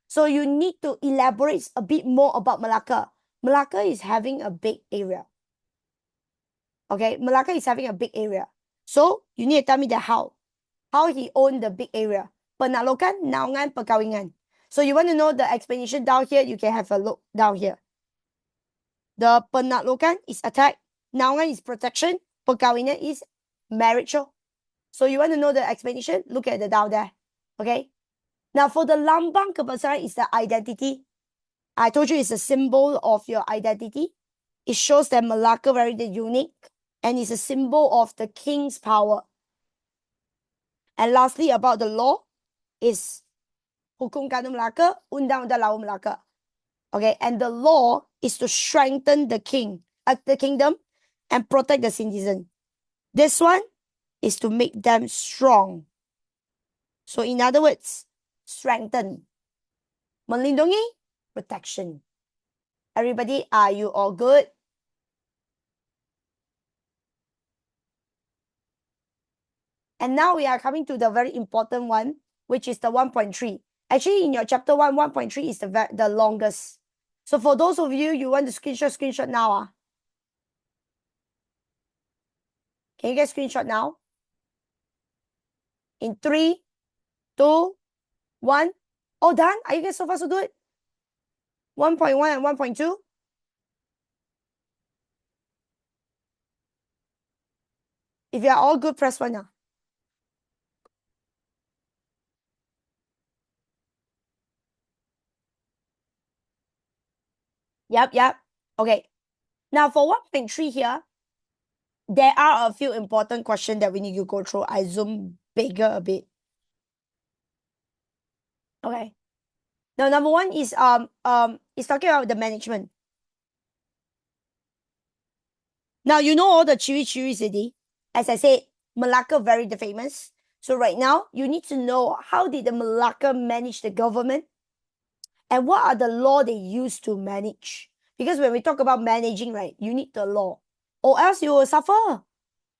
So you need to elaborate a bit more about Malacca. Malacca is having a big area. Okay, Malacca is having a big area. So you need to tell me the how. How he owned the big area. Penaklukan, naungan, perkahwinan. So you want to know the explanation down here, you can have a look down here. The penaklukan is attack, naungan is protection, perkahwinan is marriage. So you want to know the explanation, look at the down there. Okay. Now for the lambang kebesaran is the identity. I told you it's a symbol of your identity. It shows that Malacca very unique and it's a symbol of the king's power. And lastly, about the law is Hukum Kanun Malacca, Undang-Undang Laut Malacca. Okay, and the law is to strengthen the kingdom and protect the citizen. This one is to make them strong. So in other words, strengthen. Melindungi, protection. Everybody, are you all good? And now we are coming to the very important one, which is the 1.3. Actually, in your chapter 1, 1.3 is the longest. So for those of you, you want to screenshot now. Can you get screenshot now? In 3, 2, 1. Oh, done? Are you guys so far so good? 1.1 and 1.2? If you are all good, press 1 now. Yep. Okay. Now for 1.3 here, there are a few important questions that we need to go through. I zoom bigger a bit. Okay. Now number 1 is it's talking about the management. Now you know all the ciri-ciris already. As I said, Malacca very famous. So right now you need to know how did the Malacca manage the government and what are the law they use to manage. Because when we talk about managing, right, you need the law or else you will suffer.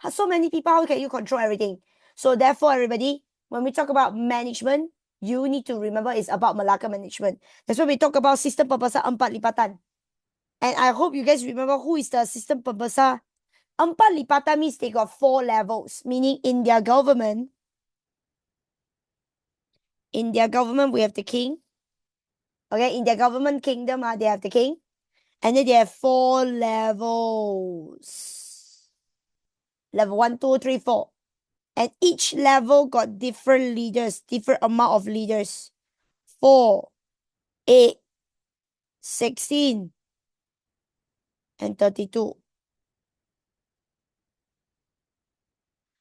So many people, how can you control everything? So therefore, everybody, when we talk about management, you need to remember it's about Malacca management. That's why we talk about sistem pembesar 4 lipatan. And I hope you guys remember who is the sistem pembesar Empat lipatan means they got 4 levels, meaning in their government, we have the king. Okay, in their government kingdom, they have the king. And then they have 4 levels. Level 1, 2, 3, 4. And each level got different leaders, different amount of leaders. 4, 8, 16, and 32.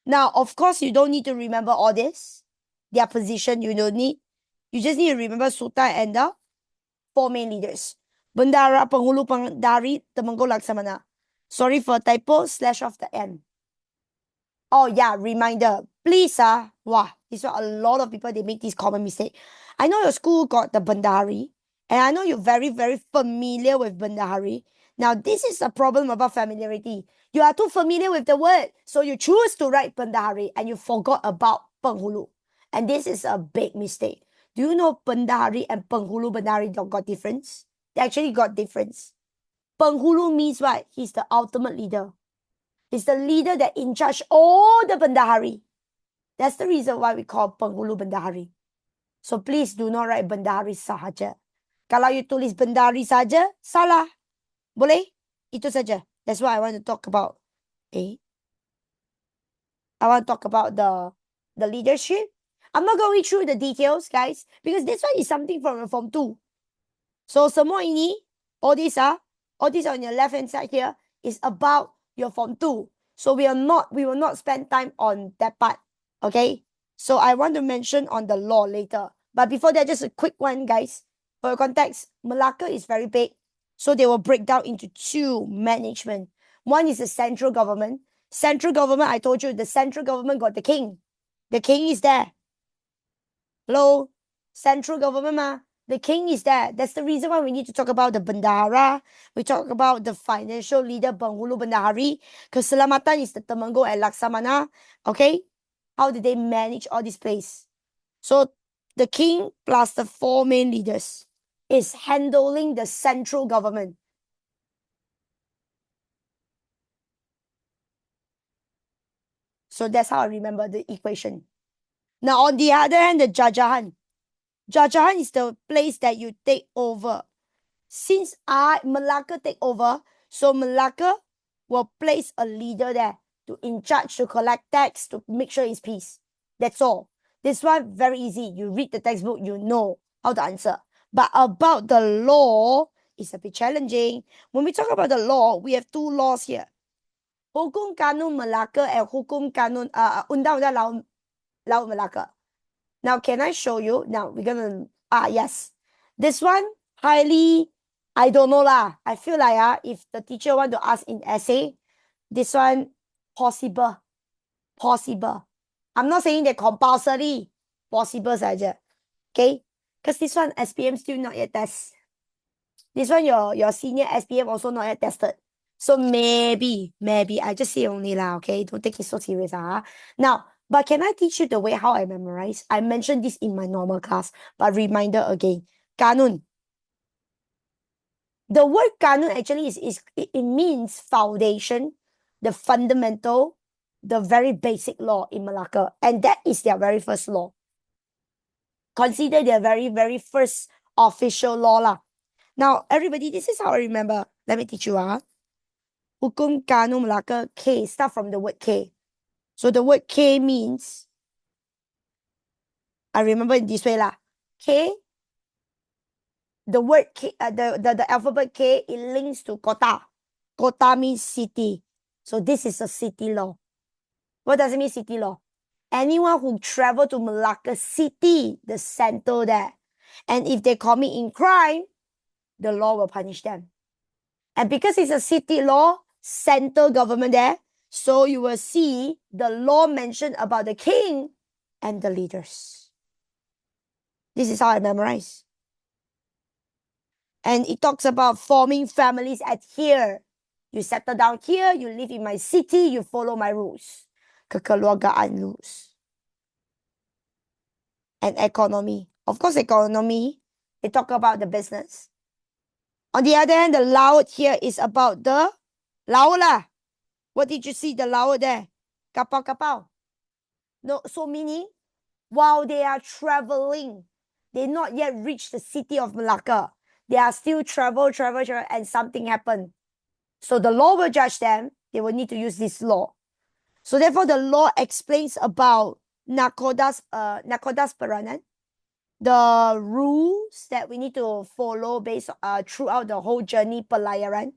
Now, of course, you don't need to remember all this. Their position, you don't need. You just need to remember Sultan and the 4 main leaders. Bendara, Penghulu, Pengendari, Temenggung, Laksamana. Sorry for typo, slash off the end. Oh yeah, reminder. Please, this one, a lot of people, they make this common mistake. I know your school got the Bendari, and I know you're very, very familiar with Bendahari. Now, this is a problem about familiarity. You are too familiar with the word, so you choose to write Bendahari, and you forgot about Penghulu. And this is a big mistake. Do you know Bendahari and Penghulu Bendahari got difference? They actually got difference. Penghulu means what? He's the ultimate leader. He's the leader that in charge all the Bendahari. That's the reason why we call Penghulu Bendahari. So please do not write Bendahari sahaja. Kalau you tulis Bendahari saja, salah. Boleh? Itu saja. That's what I want to talk about. I want to talk about the leadership. I'm not going through the details, guys, because this one is something from Form 2. So semua ini, all this on your left-hand side here is about your Form 2. So we will not spend time on that part. Okay? So I want to mention on the law later. But before that, just a quick one, guys. For context, Malacca is very big. So they will break down into 2 management. One is the central government. Central government, I told you, the central government got the king. The king is there. Hello? Central government, the king is there. That's the reason why we need to talk about the bendahara. We talk about the financial leader, Penghulu Bendahari. Keselamatan is the Temenggung and Laksamana. Okay? How did they manage all this place? So the king plus the 4 main leaders is handling the central government. So that's how I remember the equation. Now, on the other hand, the jajahan. Jajahan is the place that you take over. Since Malacca take over, so Malacca will place a leader there to in charge to collect tax to make sure it's peace. That's all. This one very easy. You read the textbook, you know how to answer. But about the law, it's a bit challenging. When we talk about the law, we have 2 laws here. Hukum Kanun Malacca and Hukum Kanun Undang-Undang Laut Malacca. Now, can I show you? Now, we're going to, yes. This one, highly, I don't know lah. I feel like if the teacher want to ask in essay, this one, possible. I'm not saying that compulsory, possible saja. Okay? Because this one, SPM still not yet test. This one, your senior SPM also not yet tested. So maybe, I just say only lah, okay? Don't take it so serious. Now, but can I teach you the way how I memorize? I mentioned this in my normal class, but reminder again. Kanun. The word kanun actually it means foundation, the fundamental, the very basic law in Malacca. And that is their very first law. Consider their very, very first official law lah. Now, everybody, this is how I remember. Let me teach you. Hukum Kanun Malacca, K. Start from the word K. So the word K means, I remember it this way lah. K, the word K, the alphabet K, it links to kota. Kota means city. So this is a city law. What does it mean, city law? Anyone who travel to Malacca city, the center there, and if they commit in crime, the law will punish them. And because it's a city law, central government there, so you will see the law mentioned about the king and the leaders. This is how I memorize. And it talks about forming families at here. You settle down here, you live in my city, you follow my rules. Kekeluargaan rules. And economy. Of course, economy, they talk about the business. On the other hand, the laut here is about the laut lah. What did you see the laut there? Kapau kapau. No, so meaning while they are traveling, they not yet reached the city of Malacca. They are still travel, and something happened. So the law will judge them. They will need to use this law. So therefore, the law explains about nakodas peranan, the rules that we need to follow based throughout the whole journey pelayaran,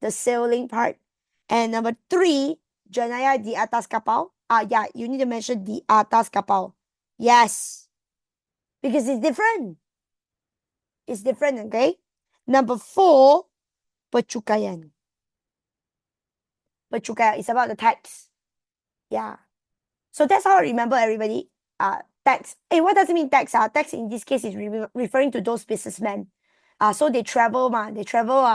the sailing part. And number 3, jenayah di atas kapal. Yeah, you need to mention di atas kapal. Yes, because it's different. It's different, okay? Number 4, pecukayan. Pecukayan is about the tax. Yeah. So that's how I remember everybody. Tax. Hey, what does it mean tax? Tax in this case is referring to those businessmen. So they travel, they travel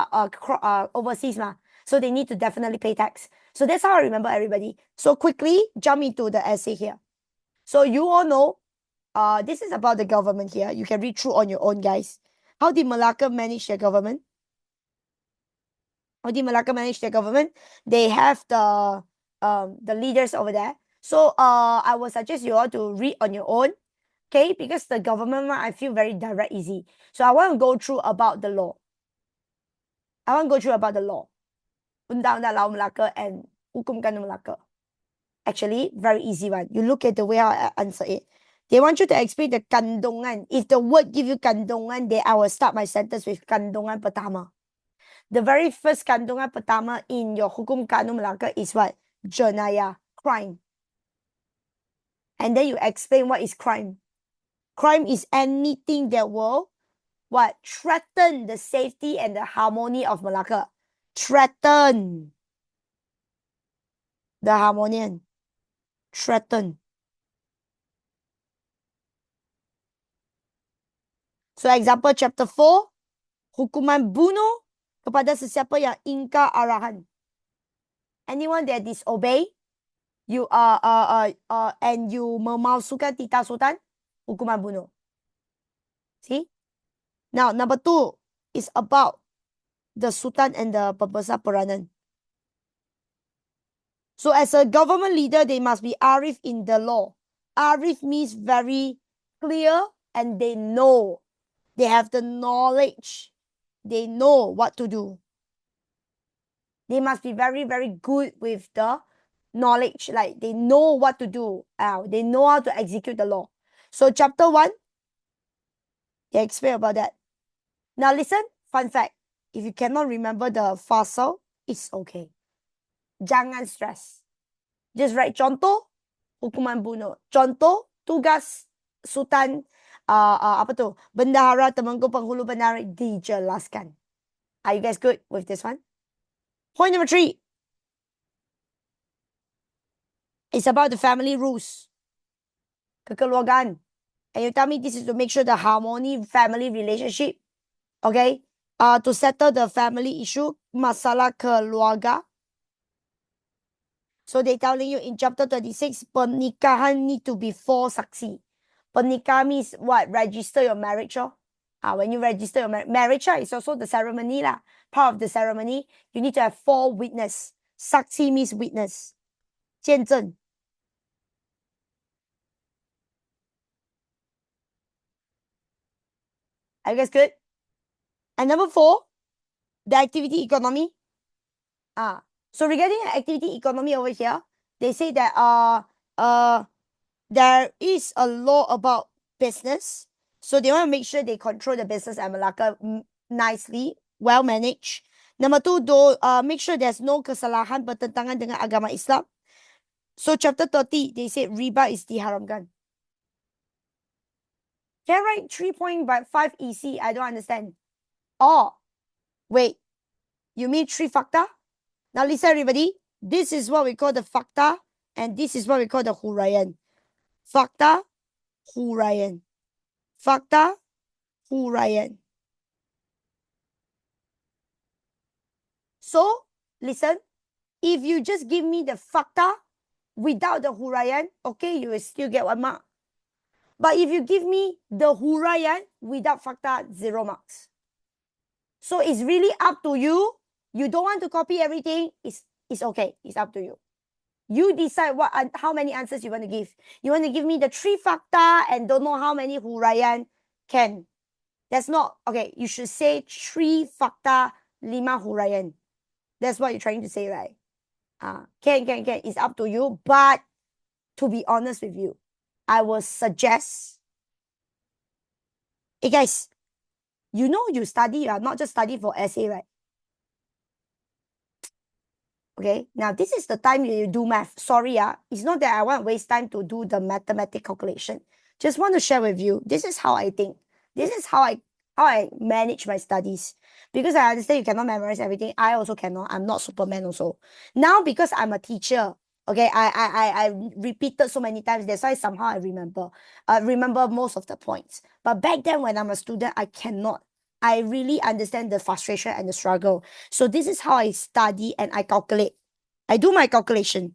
overseas, so they need to definitely pay tax. So that's how I remember everybody. So quickly jump into the essay here. So you all know, this is about the government here. You can read through on your own, guys. How did Malacca manage their government? How did Malacca manage their government? They have the leaders over there. So I will suggest you all to read on your own, okay? Because the government one, I feel very direct, easy. So I want to go through about the law. Undang-undang Laut Melaka and Hukum Gandum Melaka. Actually, very easy one. You look at the way I answer it. They want you to explain the kandungan. If the word give you kandungan, then I will start my sentence with kandungan pertama. The very first kandungan pertama in your Hukum Gandum Melaka is what? Jenayah, crime. And then you explain what is crime. Crime is anything that will what? Threaten the safety and the harmony of Malacca. Threaten the harmony. Threaten. So example chapter 4, hukuman bunuh kepada sesiapa yang ingkar arahan. Anyone that disobey, you and you memalsukan titah sultan, hukuman bunuh. See? Now number 2 is about the sultan and the pembesar peranan. So as a government leader, they must be arif in the law. Arif means very clear and they know. They have the knowledge. They know what to do. They must be very, very good with the knowledge. Like they know what to do. They know how to execute the law. So chapter 1, they explain about that. Now listen, fun fact. If you cannot remember the fasal, it's okay. Jangan stress. Just write contoh, hukuman bunuh. Contoh, tugas sultan, bendahara Temenggung Penghulu Bandar dijelaskan. Are you guys good with this one? Point number 3. It's about the family rules. Kekeluargaan. And you tell me this is to make sure the harmony family relationship. Okay? To settle the family issue, masalah keluarga. So they telling you in chapter 26, pernikahan need to be 4 saksi. Pernikah means what? Register your marriage. When you register your marriage, is also the ceremony lah. Part of the ceremony, you need to have 4 witness. Saksi means witness. 见证. Are you guys good? And number 4, the activity economy. So regarding activity economy over here, they say that there is a law about business. So they want to make sure they control the business at Malacca nicely, well managed. Number 2, make sure there's no kesalahan bertentangan dengan agama Islam. So chapter 30, they say riba is diharamkan. Can I write 3.5 EC? I don't understand. Oh, wait. You mean 3 fakta? Now listen everybody. This is what we call the fakta and this is what we call the huraian. Fakta, huraian. Fakta, huraian. So, listen. If you just give me the fakta without the huraian, okay, you will still get 1 mark. But if you give me the huraian without fakta, 0 marks. So it's really up to you. You don't want to copy everything. It's it's okay. It's up to you. You decide how many answers you want to give. You want to give me the 3 fakta and don't know how many huraian? Can. That's not, okay, you should say 3 fakta, 5 huraian. That's what you're trying to say, right? Can. It's up to you. But to be honest with you, I will suggest, hey guys, you know you study, not just study for essay, right? Okay, now this is the time you do math. Sorry, it's not that I want to waste time to do the mathematical calculation. Just want to share with you, this is how I think. This is how I manage my studies. Because I understand you cannot memorize everything. I also cannot. I'm not Superman also. Now, because I'm a teacher, okay, I repeated so many times. That's why somehow I remember most of the points. But back then when I'm a student, I cannot. I really understand the frustration and the struggle. So this is how I study and I calculate. I do my calculation.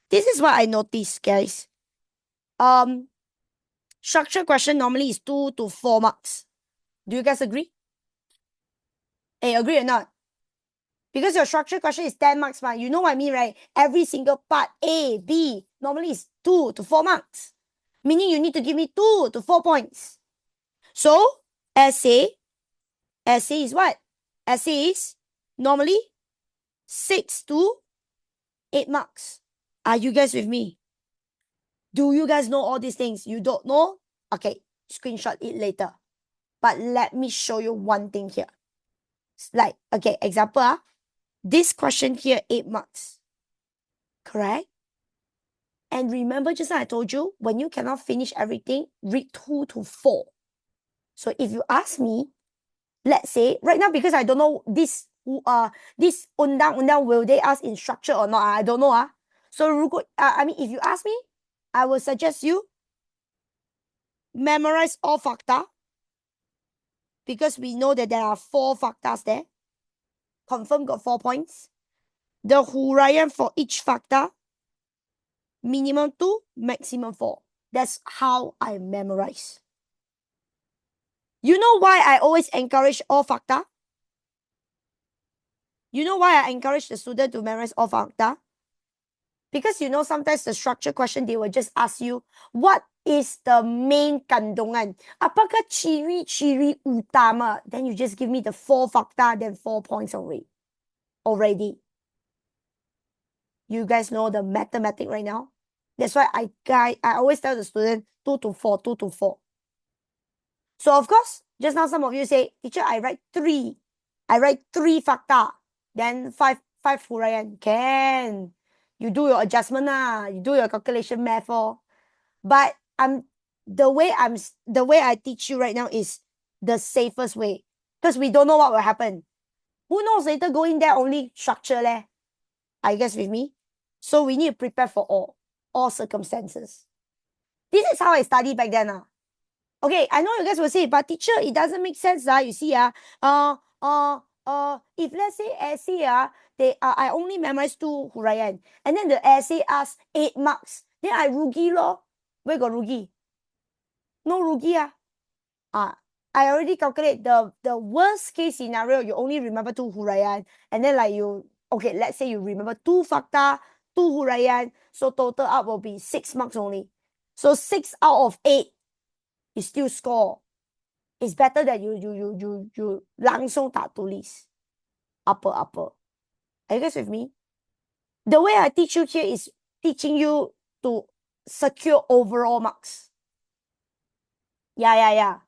This is what I noticed, guys. Structure question normally is 2 to 4 marks. Do you guys agree? Hey, agree or not? Because your structure question is 10 marks, man. You know what I mean, right? Every single part, A, B, normally is 2 to 4 marks. Meaning you need to give me 2 to 4 points. So, essay is what? Essay is normally 6 to 8 marks. Are you guys with me? Do you guys know all these things? You don't know? Okay, screenshot it later. But let me show you one thing here. Like, okay, example, this question here, 8 marks. Correct? And remember, just like I told you, when you cannot finish everything, read 2 to 4. So if you ask me, let's say, right now, because I don't know this undang-undang, will they ask in structure or not? I don't know. So, I mean, if you ask me, I will suggest you memorize all fakta, because we know that there are 4 faktas there. Confirm got 4 points. The huraian for each fakta, minimum 2, maximum 4. That's how I memorize. You know why I always encourage all fakta? You know why I encourage the student to memorize all fakta? Because you know, sometimes the structure question, they will just ask you, what is the main kandungan? Apakah ciri-ciri utama? Then you just give me the 4 fakta, then 4 points already. You guys know the mathematics right now? That's why I always tell the student 2 to 4, 2 to 4. So of course, just now some of you say, teacher, I write 3. I write 3 fakta, then 5 huraian. Can. You do your adjustment, you do your calculation math. But the way I teach you right now is the safest way. Because we don't know what will happen. Who knows, later go in there only structure leh. Are you guys with me? So we need to prepare for all circumstances. This is how I studied back then. Okay, I know you guys will say, but teacher, it doesn't make sense. You see, if let's say essay, I only memorized 2 huraian, and then the essay asks 8 marks, then I rugi lor. Where got rugi? No rugi. I already calculate the worst case scenario, you only remember 2 huraian, and then like okay, let's say you remember 2 fakta, 2 huraian, so total up will be 6 marks only. So 6 out of 8 you still score. It's better that you langsung tak tulis. Upper. Are you guys with me? The way I teach you here is teaching you to secure overall marks. Yeah.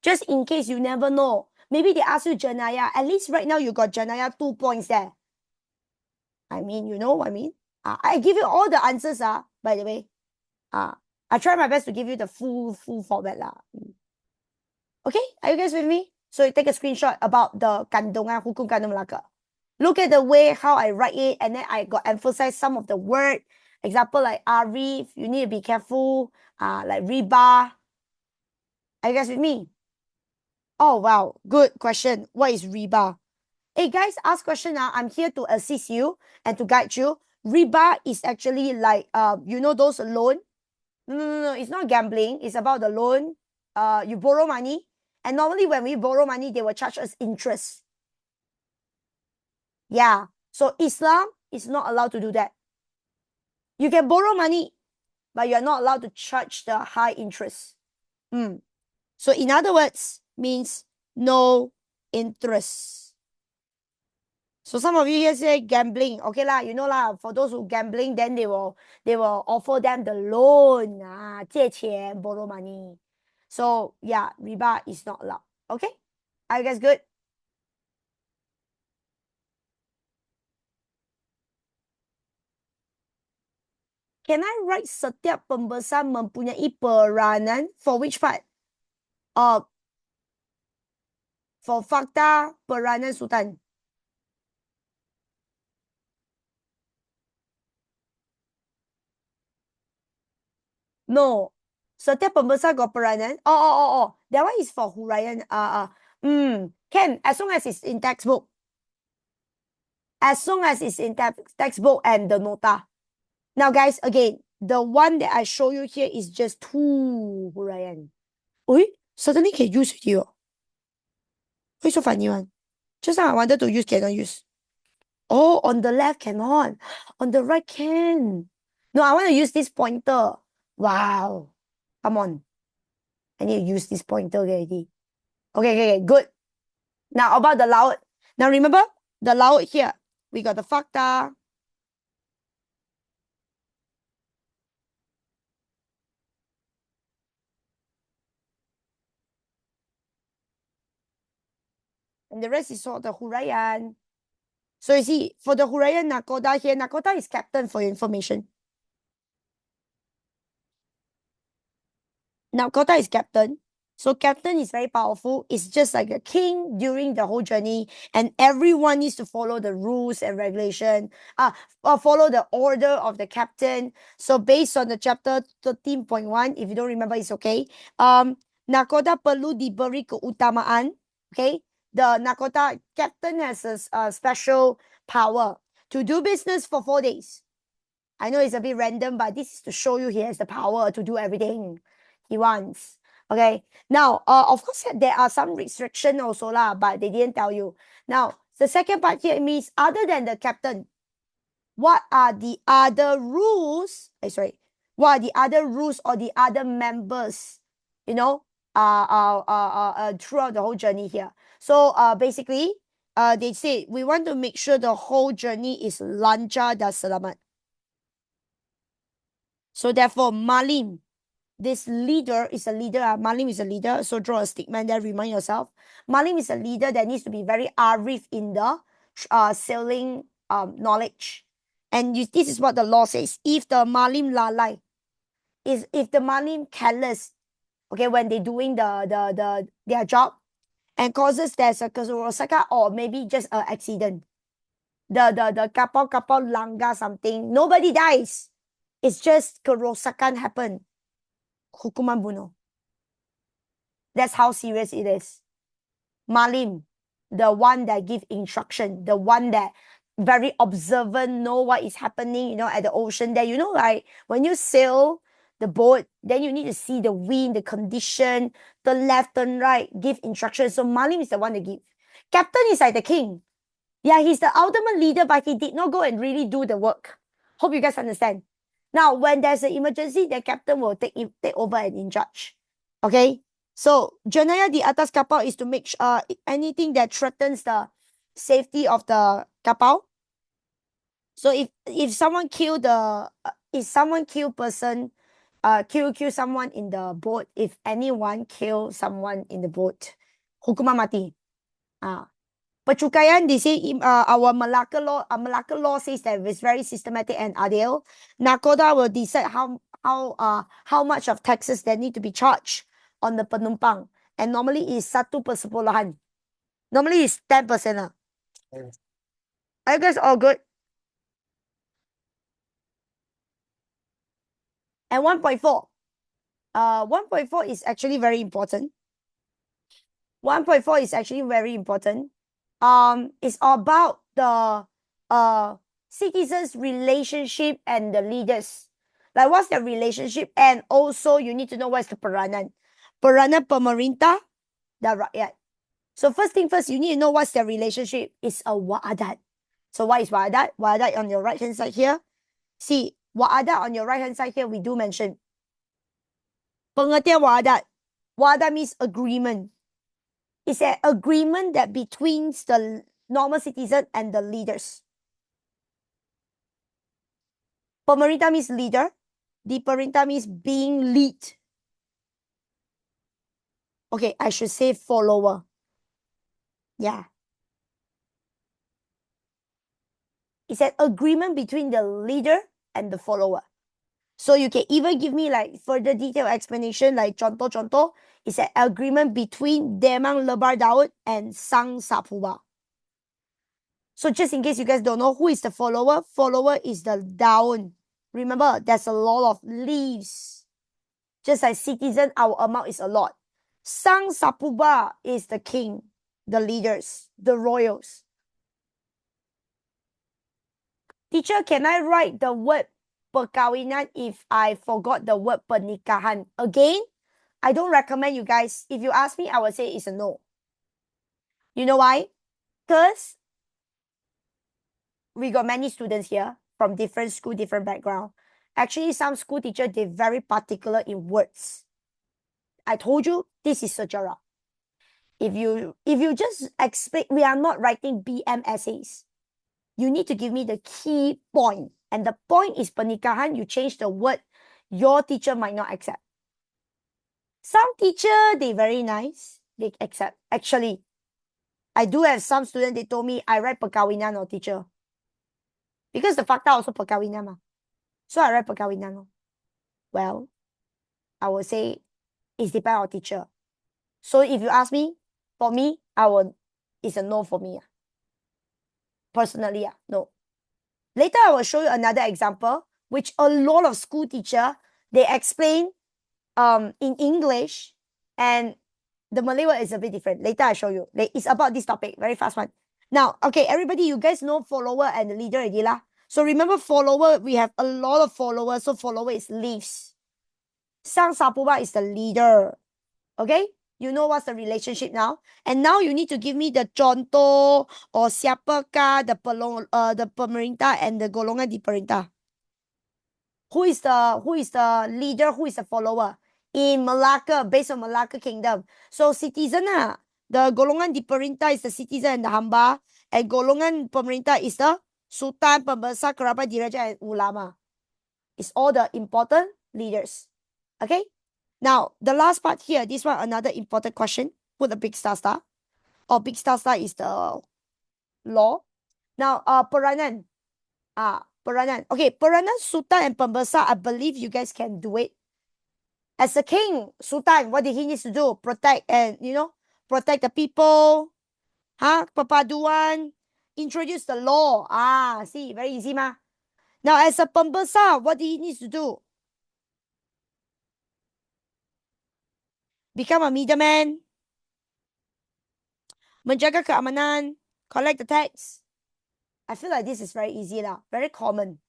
Just in case you never know. Maybe they ask you Janaya. At least right now you got Janaya 2 points there. I mean, you know what I mean? I give you all the answers, by the way. I try my best to give you the full format. Okay, are you guys with me? So you take a screenshot about the kandungan, hukum kandung Melaka. Look at the way how I write it, and then I got emphasize some of the word. Example like arif, you need to be careful. Like riba. Are you guys with me? Oh wow, good question. What is riba? Hey guys, ask question. I'm here to assist you and to guide you. Riba is actually like you know those loan. No, it's not gambling. It's about the loan. You borrow money, and normally when we borrow money, they will charge us interest. Yeah. So Islam is not allowed to do that. You can borrow money, but you're not allowed to charge the high interest. So in other words, means no interest. So some of you here say gambling. Okay lah, you know lah, for those who gambling, then they will offer them the loan. 借钱, borrow money. So yeah, riba is not allowed. Okay? Are you guys good? Can I write setiap pembesar mempunyai peranan? For which part? For fakta peranan sultan. No. Setiap pembesar got peranan. Oh. That one is for huraian. Can, as long as it's in textbook. As long as it's in textbook and the nota. Now, guys, again, the one that I show you here is just 2 huraian. Suddenly can use with you. Why so funny one? Just now I wanted to use, cannot use. Oh, on the left cannot. On the right can. No, I want to use this pointer. Wow. Come on. I need to use this pointer already. Okay, good. Now about the laut. Now remember the laut here. We got the fakta. And the rest is all the huraian. So you see, for the huraian nakoda here, nakoda is captain for your information. Nakoda is captain. So captain is very powerful. It's just like a king during the whole journey, and everyone needs to follow the rules and regulation, or follow the order of the captain. So based on the chapter 13.1, if you don't remember, it's okay. Nakoda perlu diberi keutamaan. Okay, the nakoda captain has a special power to do business for 4 days. I know it's a bit random, but this is to show you he has the power to do everything he wants. Okay. Now, of course, there are some restriction also lah, but they didn't tell you. Now, the second part here means other than the captain, what are the other rules? What are the other rules or the other members? You know, throughout the whole journey here. So, basically, they say we want to make sure the whole journey is lancar dan selamat. So therefore, Malim, this leader is a leader. Malim is a leader. So draw a stickman there, remind yourself. Malim is a leader that needs to be very arif in the sailing knowledge. And this is what the law says. If the Malim lalai, if the Malim careless, okay, when they're doing their job and causes there's a kerusakan or maybe just an accident. The kapal langgar something, nobody dies. It's just kerosakan happen. Hukuman bunuh. That's how serious it is. Malim, the one that give instruction, the one that very observant, know what is happening, you know, at the ocean there. You know, like when you sail the boat, then you need to see the wind, the condition, turn left, turn right, give instructions. So Malim is the one that give. Captain is like the king. Yeah, he's the ultimate leader, but he did not go and really do the work. Hope you guys understand. Now, when there's an emergency, the captain will take over and in charge. Okay? So, jenayah di atas kapal is to make anything that threatens the safety of the kapal. So, if someone kill person, kill someone in the boat, if anyone kill someone in the boat, hukuman mati. Percukaian, they say our Malacca law says that it's very systematic and adil. Nakoda will decide how much of taxes that need to be charged on the penumpang, and normally is 1/10. Normally is 10%. Are you guys all good? And 1.4. 1.4 is actually very important. 1.4 is actually very important. It's about the citizens' relationship and the leaders. Like, what's the relationship? And also, you need to know what's the peranan. Peranan pemerintah dan rakyat. So first thing first, you need to know what's their relationship. It's a wa'adat. So what is wa'adat? Wa'adat on your right hand side here. See, wa'adat on your right hand side here, we do mention. Pengertian wa'adat. Wa'adat means agreement. It's an agreement that between the normal citizen and the leaders. Pemerintah means leader. Diperintah means being lead. Okay, I should say follower. Yeah. It's an agreement between the leader and the follower. So you can even give me like further detailed explanation, like contoh. It's an agreement between Demang Lebar Daud and Sang Sapuba. So just in case you guys don't know, who is the follower? Follower is the daun. Remember, there's a lot of leaves. Just like citizen, our amount is a lot. Sang Sapuba is the king, the leaders, the royals. Teacher, can I write the word perkawinan if I forgot the word pernikahan? Again, I don't recommend you guys. If you ask me, I would say it's a no. You know why? Because we got many students here from different school, different background. Actually, some school teacher, they're very particular in words. I told you, this is sejarah. If you just explain, we are not writing BM essays. You need to give me the key point. And the point is pernikahan, you change the word, your teacher might not accept. Some teacher, they very nice, they accept. Actually, I do have some students, they told me, I write perkawinan or teacher. Because the fakta also perkawinan ma. So I write perkawinan. Well, I would say it's depend on teacher. So if you ask me, for me, it's a no for me. Personally, no. Later, I will show you another example, which a lot of school teacher, they explain in English, and the Malay word is a bit different. Later, I show you. It's about this topic, very fast one. Now, okay, everybody, you guys know follower and the leader already lah. So remember follower, we have a lot of followers. So follower is leaves. Sang Sapuba is the leader. Okay? You know what's the relationship now? And now you need to give me the contoh or siapakah the pemerintah and the golongan diperintah. Who is the leader? Who is the follower? In Malacca, based on Malacca Kingdom. So citizen the golongan diperintah is the citizen and the hamba, and golongan pemerintah is the sultan, pembesar, kerabat, diraja, and ulama. It's all the important leaders. Okay? Now, the last part here, this one, another important question. Put a big star. Or big star is the law. Now, peranan. Peranan. Okay, peranan sultan and pembesar, I believe you guys can do it. As a king, sultan, what did he need to do? Protect and, protect the people. Perpaduan. Introduce the law. See, very easy ma. Now, as a pembesar, what did he need to do? Become a middleman. Menjaga keamanan. Collect the tax. I feel like this is very easy lah. Very common.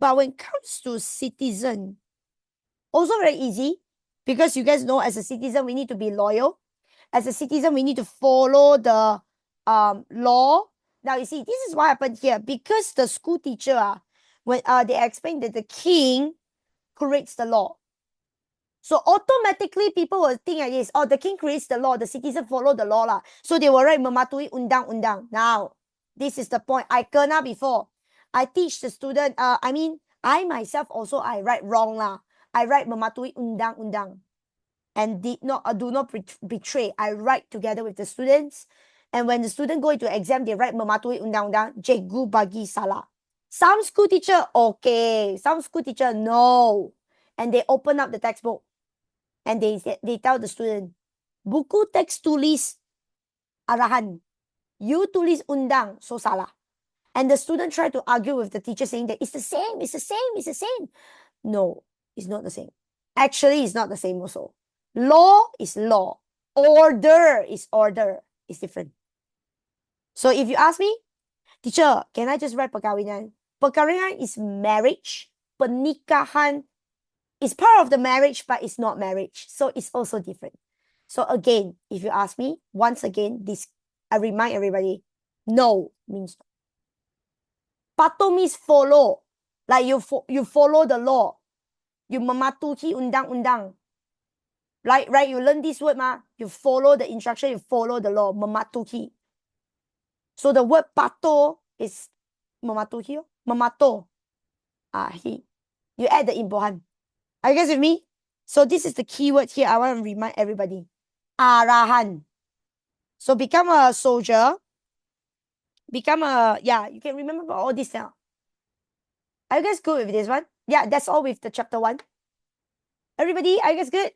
But when it comes to citizen, also very easy. Because you guys know, as a citizen, we need to be loyal. As a citizen, we need to follow the law. Now, you see, this is what happened here. Because the school teacher, when they explained that the king creates the law. So automatically people will think like this, the king creates the law, the citizen follow the law lah. So they will write mematuhi undang-undang. Now, this is the point. I kena before. I teach the student, I myself also, I write wrong lah. I write mematuhi undang-undang. And do not betray. I write together with the students. And when the student go into exam, they write mematuhi undang-undang. Cikgu bagi salah. Some school teacher, okay. Some school teacher, no. And they open up the textbook. And they tell the student, buku teks tulis arahan. You tulis undang, so salah. And the student tried to argue with the teacher saying that it's the same, it's the same, it's the same. No, it's not the same. Actually, it's not the same also. Law is law. Order is order. It's different. So if you ask me, teacher, can I just write perkawinan? Perkawinan is marriage. Pernikahan is part of the marriage, but it's not marriage. So it's also different. So again, if you ask me, once again, I remind everybody, no means no. Patuh means follow. Like you follow the law. You mematuhi undang-undang. Right? You learn this word, ma. You follow the instruction, you follow the law. Mematuhi. So the word patuh is mematuhi. Mematuh. He. You add the imbuhan. Are you guys with me? So this is the keyword here. I want to remind everybody. Arahan. So become a soldier. Become a, yeah, you can remember all this now. Are you guys good with this one? Yeah, that's all with the chapter 1. Everybody, are you guys good?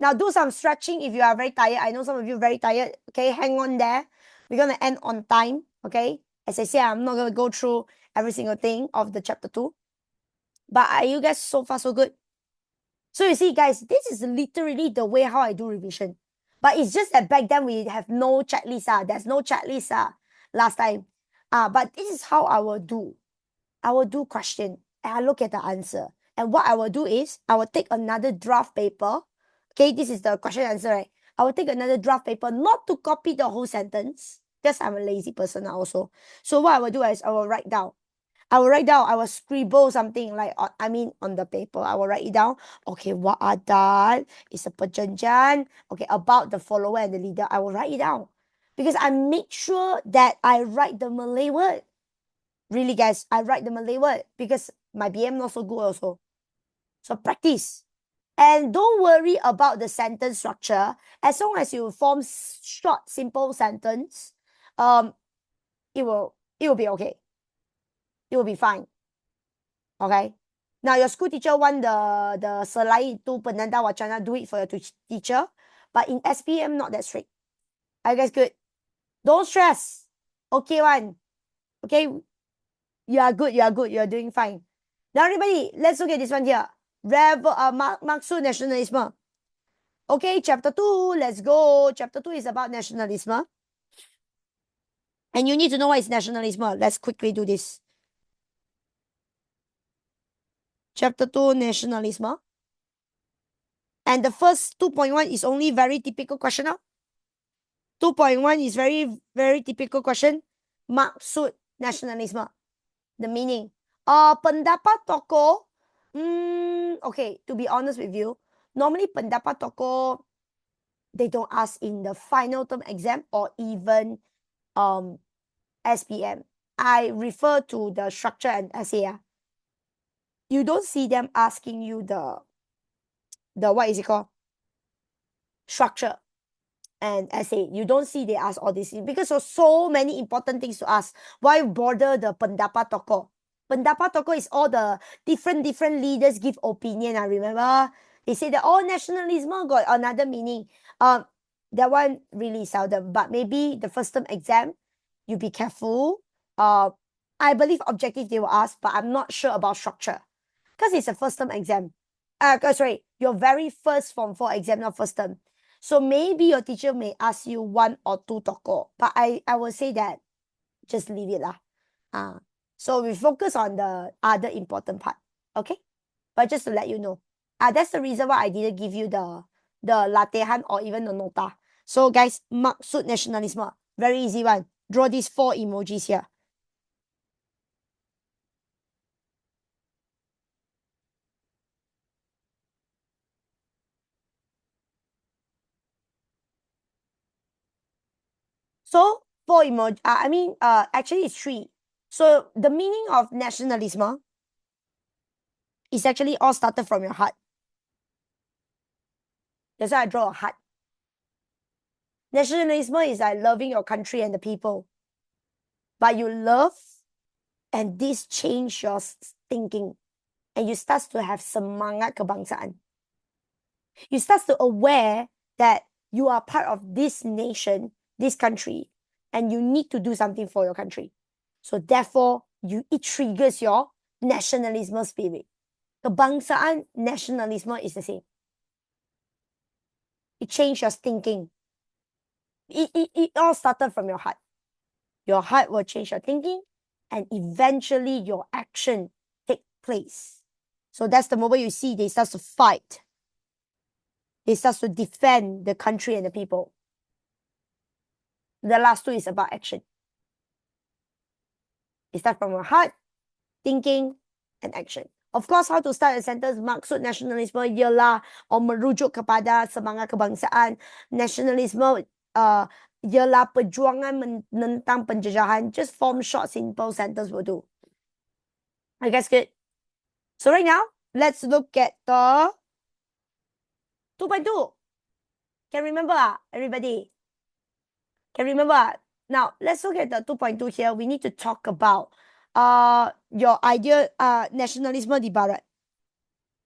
Now do some stretching if you are very tired. I know some of you are very tired. Okay, hang on there. We're going to end on time. Okay. As I said, I'm not going to go through every single thing of the chapter 2. But are you guys so far so good? So you see, guys, this is literally the way how I do revision. But it's just that back then we have no checklist. There's no checklist last time. But this is how I will do. I will do question and I look at the answer. And what I will do is I will take another draft paper. Okay, this is the question answer, right? I will take another draft paper, not to copy the whole sentence, because I'm a lazy person also. So what I will do is I will write down. I will scribble something like, on the paper. I will write it down. Okay, what are that? It's a perjanjian. Okay, about the follower and the leader. I will write it down. Because I make sure that I write the Malay word. Really, guys, I write the Malay word. Because my BM not so good also. So practice. And don't worry about the sentence structure. As long as you form short, simple sentence, it will be okay. It will be fine. Okay. Now your school teacher want the selai itu penanda wacana, do it for your teacher. But in SPM, not that strict. Are you guys good? Don't stress. Okay, one. Okay. You are good. You are doing fine. Now everybody, let's look at this one here. Maksud nasionalisme. Okay, chapter 2, let's go. Chapter 2 is about nationalism. And you need to know what is nationalism. Let's quickly do this. Chapter 2, nationalism. And the first 2.1 is only very typical question now. 2.1 is very, very typical question. Maksud nasionalisme. The meaning. Pendapat tokoh. Okay, to be honest with you, normally pendapat tokoh, they don't ask in the final term exam or even SPM. I refer to the structure and essay. You don't see them asking you the what is it called? Structure and essay. You don't see they ask all these things because there's so many important things to ask. Why bother the pendapat tokoh? Pendapat tokoh is all the different leaders give opinion. I remember they say that nationalism got another meaning. That one really seldom. But maybe the first term exam, you be careful. I believe objective they will ask, but I'm not sure about structure because it's a first term exam. Sorry, your very first Form 4 exam, not first term. So maybe your teacher may ask you 1 or 2 tokoh, but I will say that just leave it lah. So we focus on the other important part, okay? But just to let you know, that's the reason why I didn't give you the latihan or even the nota. So guys, maksud nasionalisme, very easy one. Draw these 4 emojis here. So 4 emoji. Actually it's 3. So the meaning of nationalism is actually all started from your heart. That's why I draw a heart. Nationalism is like loving your country and the people. But you love, and this change your thinking. And you start to have semangat kebangsaan. You start to aware that you are part of this nation, this country, and you need to do something for your country. So therefore, it triggers your nationalism spirit. Kebangsaan, nationalism is the same. It changed your thinking. It all started from your heart. Your heart will change your thinking, and eventually your action take place. So that's the moment you see they start to fight. They start to defend the country and the people. The last 2 is about action. It starts from our heart, thinking, and action. Of course, how to start a sentence, maksud nasionalisme ialah merujuk kepada semangat kebangsaan. Nasionalisme ialah perjuangan menentang penjajahan. Just form short, simple sentence will do. I guess good. So right now, let's look at the 2.2. Can remember, everybody? Can remember? Now, let's look at the 2.2 here. We need to talk about your idea, nasionalisme di Barat.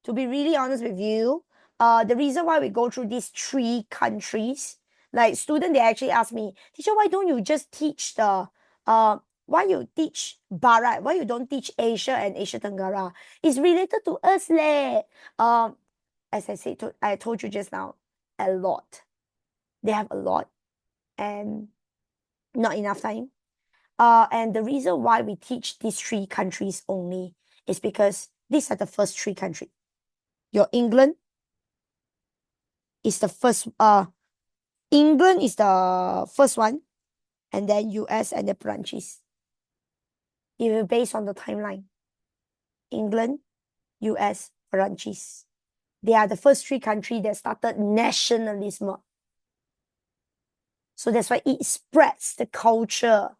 To be really honest with you, the reason why we go through these 3 countries, like students, they actually ask me, teacher, why don't you just teach the, why you teach Barat? Why you don't teach Asia and Asia Tenggara? It's related to us, leh. As I said, I told you just now, a lot. They have a lot and not enough time. And the reason why we teach these 3 countries only is because these are the first 3 countries. Your England is the first, England is the first one, and then US and the Perancis. If you based on the timeline, England, US, Perancis. They are the first 3 countries that started nationalism. So that's why it spreads the culture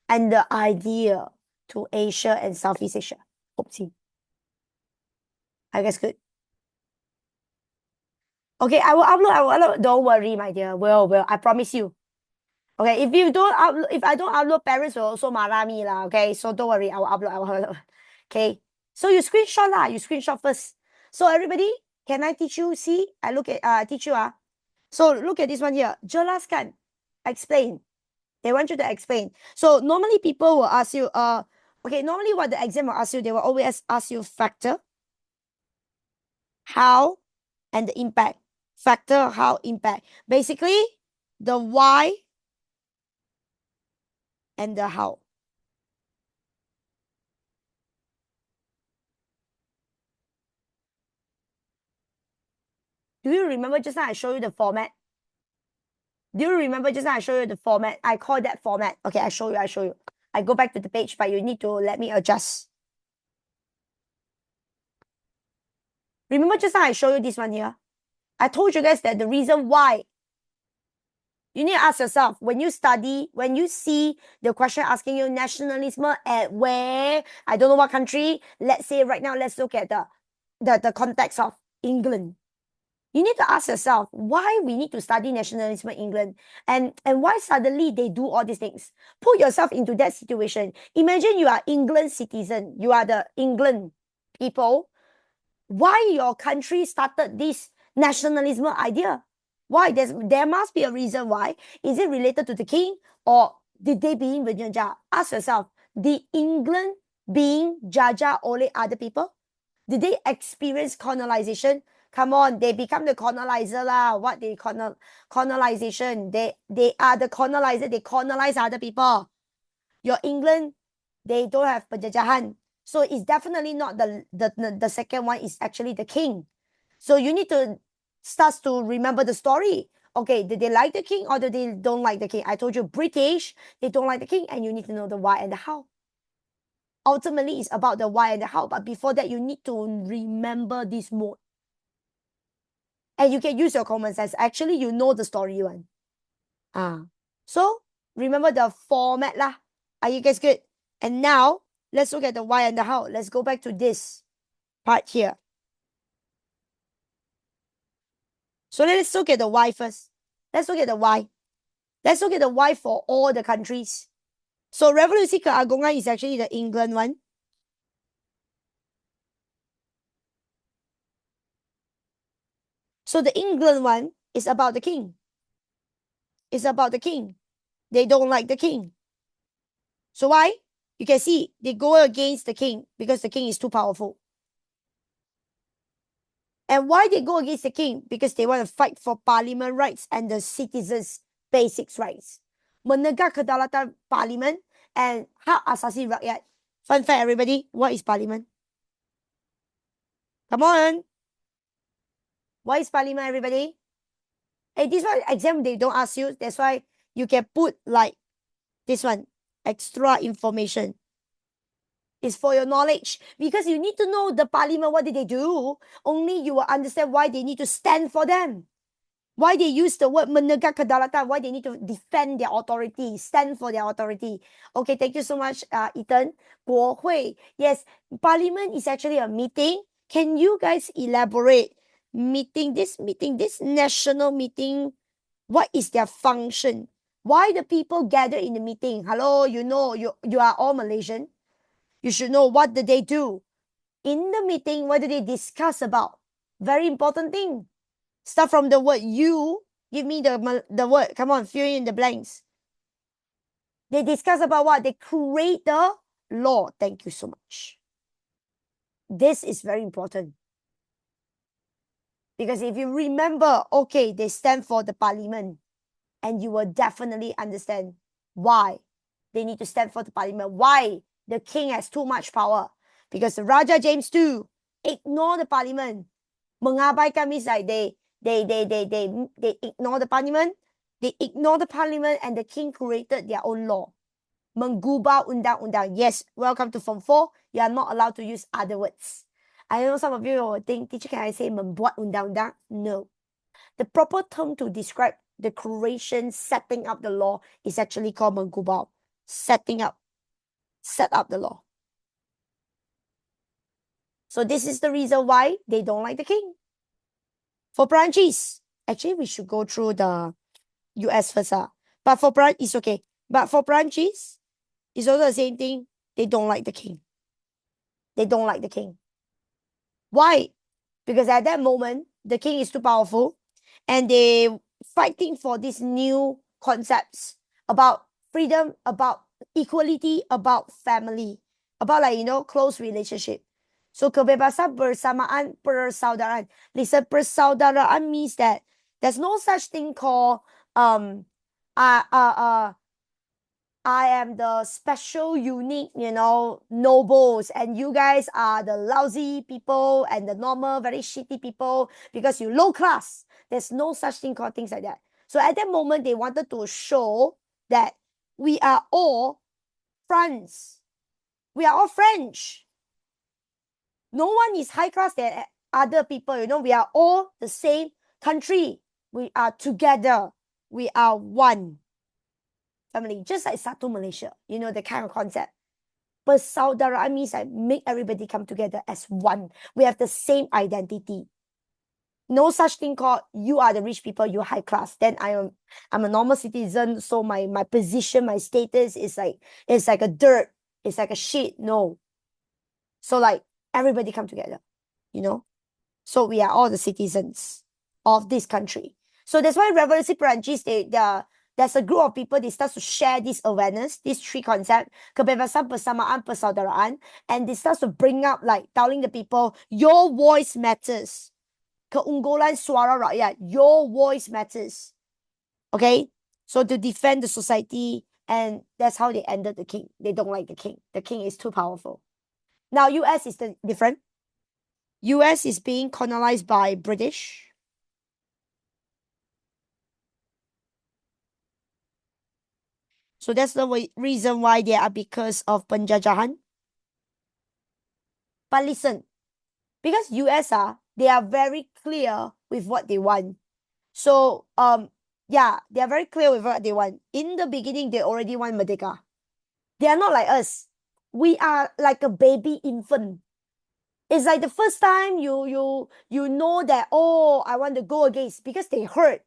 and the idea to Asia and Southeast Asia. Oopsie. I guess good. Okay, I will upload. Don't worry, my dear. Will. I promise you. Okay, if you don't upload, if I don't upload, parents will also marah me lah. Okay, so don't worry, I will upload. Okay, so you screenshot lah. You screenshot first. So everybody, can I teach you? See, I look at teach you . So look at this one here. Jelaskan, explain. They want you to explain. So normally people will ask you, okay, normally what the exam will ask you, they will always ask you factor, how, and the impact. Factor, how, impact. Basically, the why and the how. Do you remember just now I showed you the format? Do you remember just now I showed you the format? I call that format. Okay, I show you. I go back to the page, but you need to let me adjust. Remember just now I showed you this one here? I told you guys that the reason why you need to ask yourself, when you study, when you see the question asking you nationalism at where, I don't know what country, let's say right now, let's look at the context of England. You need to ask yourself why we need to study nationalism in England and why suddenly they do all these things. Put yourself into that situation. Imagine you are England citizen. You are the England people. Why your country started this nationalism idea? Why? There must be a reason why. Is it related to the king or did they being berjajah? Ask yourself, did England being jajah oleh other people? Did they experience colonization? Come on, they become the colonizer lah. What they colonization? They are the colonizer. They colonize other people. Your England, they don't have penjajahan. So it's definitely not the second one. Is actually the king. So you need to start to remember the story. Okay, did they like the king or did they don't like the king? I told you British, they don't like the king, and you need to know the why and the how. Ultimately, it's about the why and the how. But before that, you need to remember this mode. And you can use your common sense. Actually, you know the story one. So remember the format lah. Are you guys good? And now let's look at the why and the how. Let's go back to this part here. So let's look at the why first. Let's look at the why. Let's look at the why for all the countries. So Revolusi Keagungan is actually the England one. So the England one is about the king. It's about the king. They don't like the king. So why? You can see they go against the king because the king is too powerful. And why they go against the king? Because they want to fight for parliament rights and the citizens' basic rights. Menegak kedaulatan parlimen and hak asasi rakyat. Fun fact, everybody, what is parliament? Come on. What is parliament, everybody? Hey, this one exam, they don't ask you. That's why you can put like this one, extra information. It's for your knowledge. Because you need to know the parliament, what did they do? Only you will understand why they need to stand for them. Why they use the word menegak kedaulatan, why they need to defend their authority, stand for their authority. Okay, thank you so much, Ethan. 国会, yes, parliament is actually a meeting. Can you guys elaborate? This national meeting, what is their function? Why the people gather in the meeting? Hello, you know, you are all Malaysian. You should know what did they do. In the meeting, what do they discuss about? Very important thing. Start from the word you. Give me the word. Come on, fill in the blanks. They discuss about what? They create the law. Thank you so much. This is very important. Because if you remember, okay, they stand for the parliament. And you will definitely understand why they need to stand for the parliament. Why the king has too much power. Because Raja James II ignore the parliament. Mengabaikan means like they ignore the parliament. They ignore the parliament and the king created their own law. Menggubah undang-undang. Yes, welcome to Form 4. You are not allowed to use other words. I know some of you will think, teacher, can I say membuat undang-undang? No. The proper term to describe the creation, setting up the law is actually called menggubah. Set up the law. So this is the reason why they don't like the king. For Perancis, actually we should go through the US first. But for Perancis, it's okay. But for Perancis, it's also the same thing. They don't like the king. They don't like the king. Why? Because at that moment, the king is too powerful and they fighting for these new concepts about freedom, about equality, about family, about like, you know, close relationship. So kebebasan bersamaan persaudaraan. Listen, persaudaraan means that there's no such thing called I am the special, unique, you know, nobles, and you guys are the lousy people and the normal, very shitty people because you're low class. There's no such thing called things like that. So at that moment, they wanted to show that we are all France. We are all French. No one is high class than other people. You know, we are all the same country. We are together. We are one family, just like Satu Malaysia, you know, the kind of concept. Persaudaraan means like make everybody come together as one. We have the same identity. No such thing called you are the rich people, you high class. Then I'm a normal citizen, so my position, my status is like it's like a dirt, it's like a shit. No. So like everybody come together, you know. So we are all the citizens of this country. So that's why Revolusi Perancis, there's a group of people, they start to share this awareness, these three concepts, kebebasan, persamaan, persaudaraan, and they start to bring up, like, telling the people, your voice matters. Keunggulan suara rakyat, your voice matters. Okay? So to defend the society, and that's how they ended the king. They don't like the king. The king is too powerful. Now, US is different. US is being colonized by British. So that's the reason why they are because of penjajahan. But listen, because US they are very clear with what they want. So yeah, they are very clear with what they want. In the beginning, they already want merdeka. They are not like us. We are like a baby infant. It's like the first time you know that, oh, I want to go against, because they heard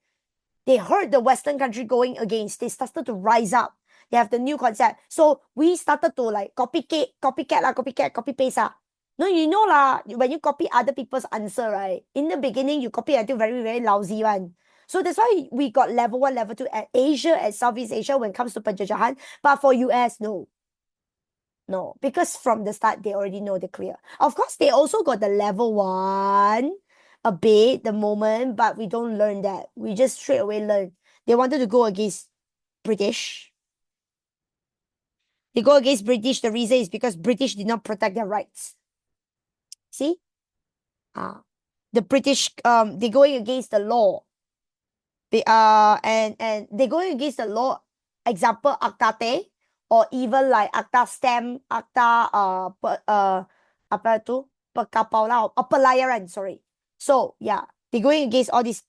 the Western country going against. They started to rise up. They have the new concept. So we started to like copycat, copy paste. No, you know lah, when you copy other people's answer, right? In the beginning, you copy until very, very lousy one. So that's why we got level 1, level 2 at Asia, at Southeast Asia when it comes to penjajahan. But for US, no. No, because from the start, they already know the clear. Of course, they also got the level 1 a bit, the moment, but we don't learn that. We just straight away learn. They wanted to go against British. They go against British. The reason is because British did not protect their rights. See? The British, they're going against the law. And they're going against the law. Example, Aktate. or even like akta stamp, akta apa tu perkapau lah, or pelayaran, sorry. So yeah, they're going against all this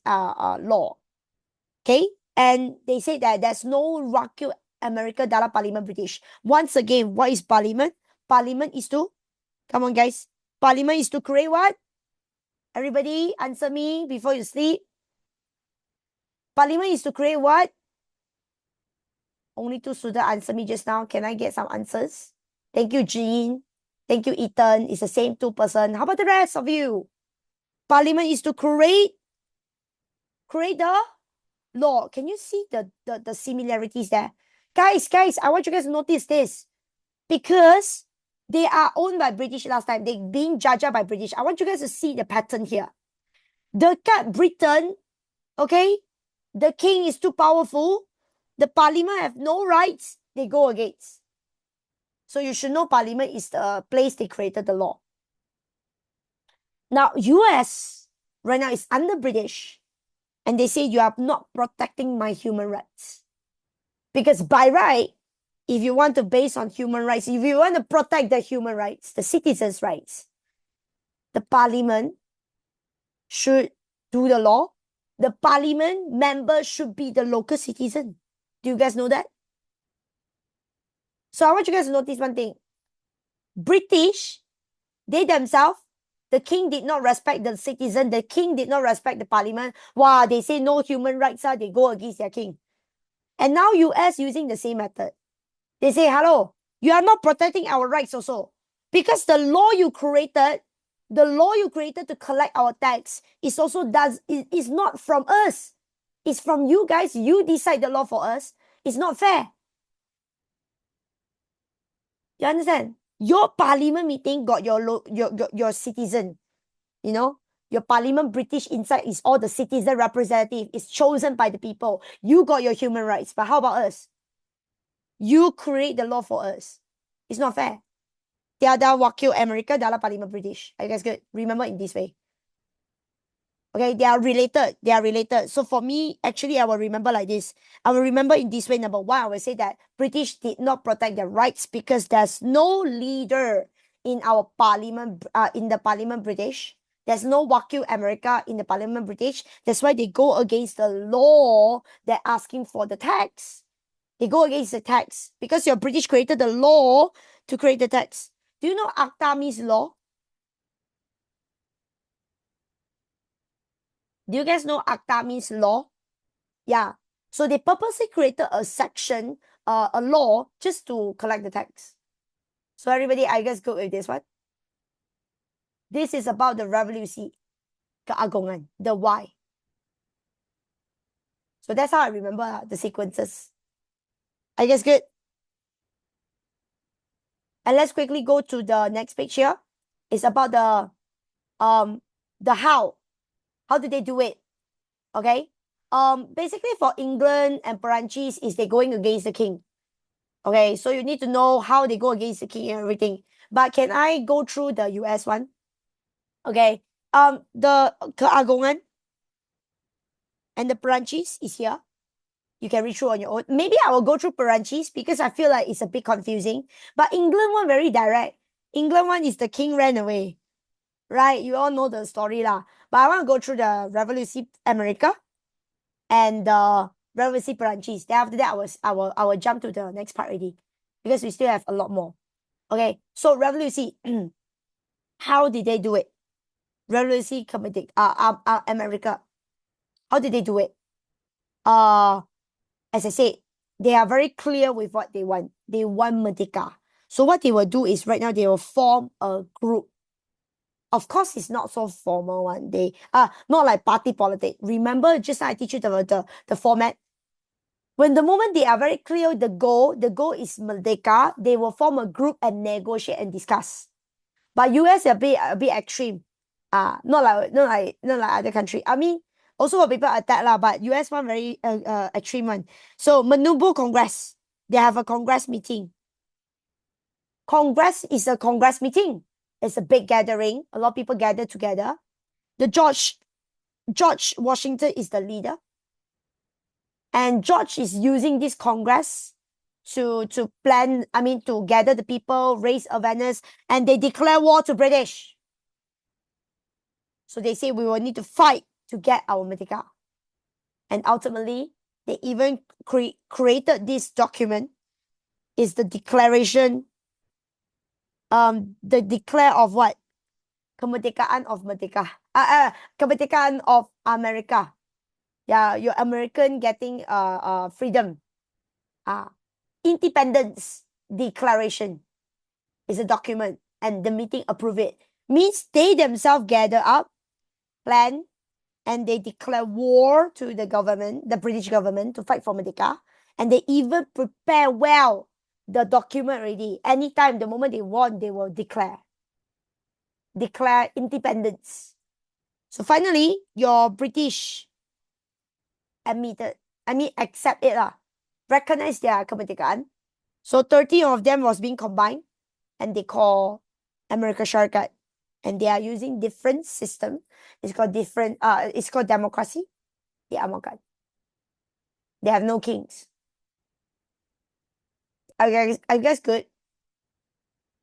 law. Okay, and they say that there's no wakil America dalam Parliament British. Once again, what is Parliament? Parliament is to, come on guys, Parliament is to create what? Everybody answer me before you sleep. Parliament is to create what? Only two students answer me just now. Can I get some answers? Thank you, Jean. Thank you, Ethan. It's the same two person. How about the rest of you? Parliament is to create the law. Can you see the similarities there? Guys, I want you guys to notice this. Because they are owned by British last time. They're being judged by British. I want you guys to see the pattern here. Dekat Britain, okay, the king is too powerful. The parliament have no rights. They go against. So you should know parliament is the place they created the law. Now, US right now is under British. And they say you are not protecting my human rights. Because by right, if you want to base on human rights, if you want to protect the human rights, the citizens' rights, the parliament should do the law. The parliament member should be the local citizen. Do you guys know that? So I want you guys to notice one thing. British, they themselves, the king did not respect the citizen. The king did not respect the parliament. Wow, they say no human rights, they go against their king. And now US using the same method. They say, hello, you are not protecting our rights also. Because the law you created to collect our tax is not from us. It's from you guys. You decide the law for us. It's not fair. You understand? Your parliament meeting got your citizen. You know, your parliament British inside is all the citizen representative. It's chosen by the people. You got your human rights. But how about us? You create the law for us. It's not fair. Tiada wakil Amerika dalam Parliament British. Are you guys good? Remember in this way. Okay, they are related. They are related. So for me, actually, I will remember like this. I will remember in this way. Number one, I will say that British did not protect their rights because there's no leader in our parliament, in the Parliament British. There's no wakil America in the Parliament British. That's why they go against the law. They're asking for the tax. They go against the tax because your British created the law to create the tax. Do you know ACTA means law? Do you guys know ACTA means law? Yeah. So they purposely created a section, a law, just to collect the tax. So everybody, I guess, good with this one. This is about the revolusi, keagungan, the why. So that's how I remember the sequences. I guess good. And let's quickly go to the next page here. It's about the how. How did they do it? Okay. Basically for England and Perancis is they going against the king. Okay, so you need to know how they go against the king and everything. But can I go through the US one? Okay. The keagungan and the Perancis is here. You can read through on your own. Maybe I will go through Perancis because I feel like it's a bit confusing. But England one very direct. England one is the king ran away. Right? You all know the story lah. But I want to go through the Revolution America and the Revolution Perancis. Then after that, I will jump to the next part already because we still have a lot more. Okay, so Revolution. How did they do it? Revolution America. How did they do it? As I said, they are very clear with what they want. They want Merdeka. So what they will do is right now they will form a group. Of course, it's not so formal one. They not like party politics. Remember, just I teach you the format. When the moment they are very clear the goal is Merdeka, they will form a group and negotiate and discuss. But US a bit extreme. Not like other country. I mean, also what people attack lah, but US one very extreme one. So Menubu Congress, they have a Congress meeting. Congress is a Congress meeting. It's a big gathering. A lot of people gather together. The George Washington is the leader. And George is using this Congress to plan, to gather the people, raise awareness, and they declare war to British. So they say we will need to fight to get our Merdeka. And ultimately, they even created this document. Is the declaration, the declare of what? Kemerdekaan of Merdeka. Kemerdekaan of America. Yeah, your American getting freedom. Independence Declaration is a document, and the meeting approve it. Means they themselves gather up, plan, and they declare war to the government, the British government, to fight for Merdeka. And they even prepare well the document already. Anytime, the moment they want, they will declare independence. So finally, your British accept it lah. Recognize their kemerdekaan. So 30 of them was being combined, and they call America Syarikat. And they are using different system. It's called democracy. They have no kings. I guess good.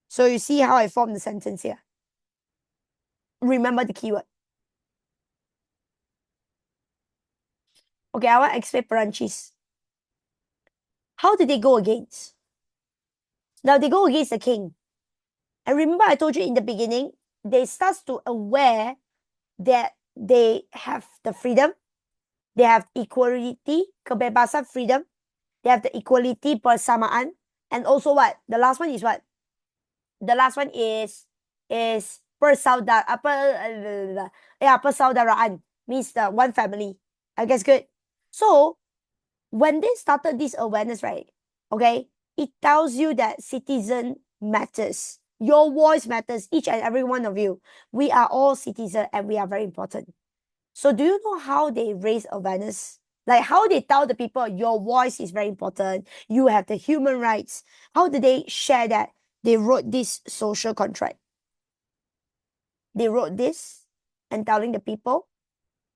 So you see how I formed the sentence here. Remember the keyword. Okay, I want to explain Perancis. How did they go against? Now they go against the king. And remember I told you in the beginning, they start to aware that they have the freedom, they have equality, kebebasan, freedom, they have the equality, persamaan, and also what? The last one is what? The last one is persaudaraan, means the one family. I guess good. So when they started this awareness, right? Okay, it tells you that citizen matters. Your voice matters, each and every one of you. We are all citizens and we are very important. So do you know how they raise awareness? Like how they tell the people your voice is very important. You have the human rights. How do they share that? They wrote this social contract. They wrote this and telling the people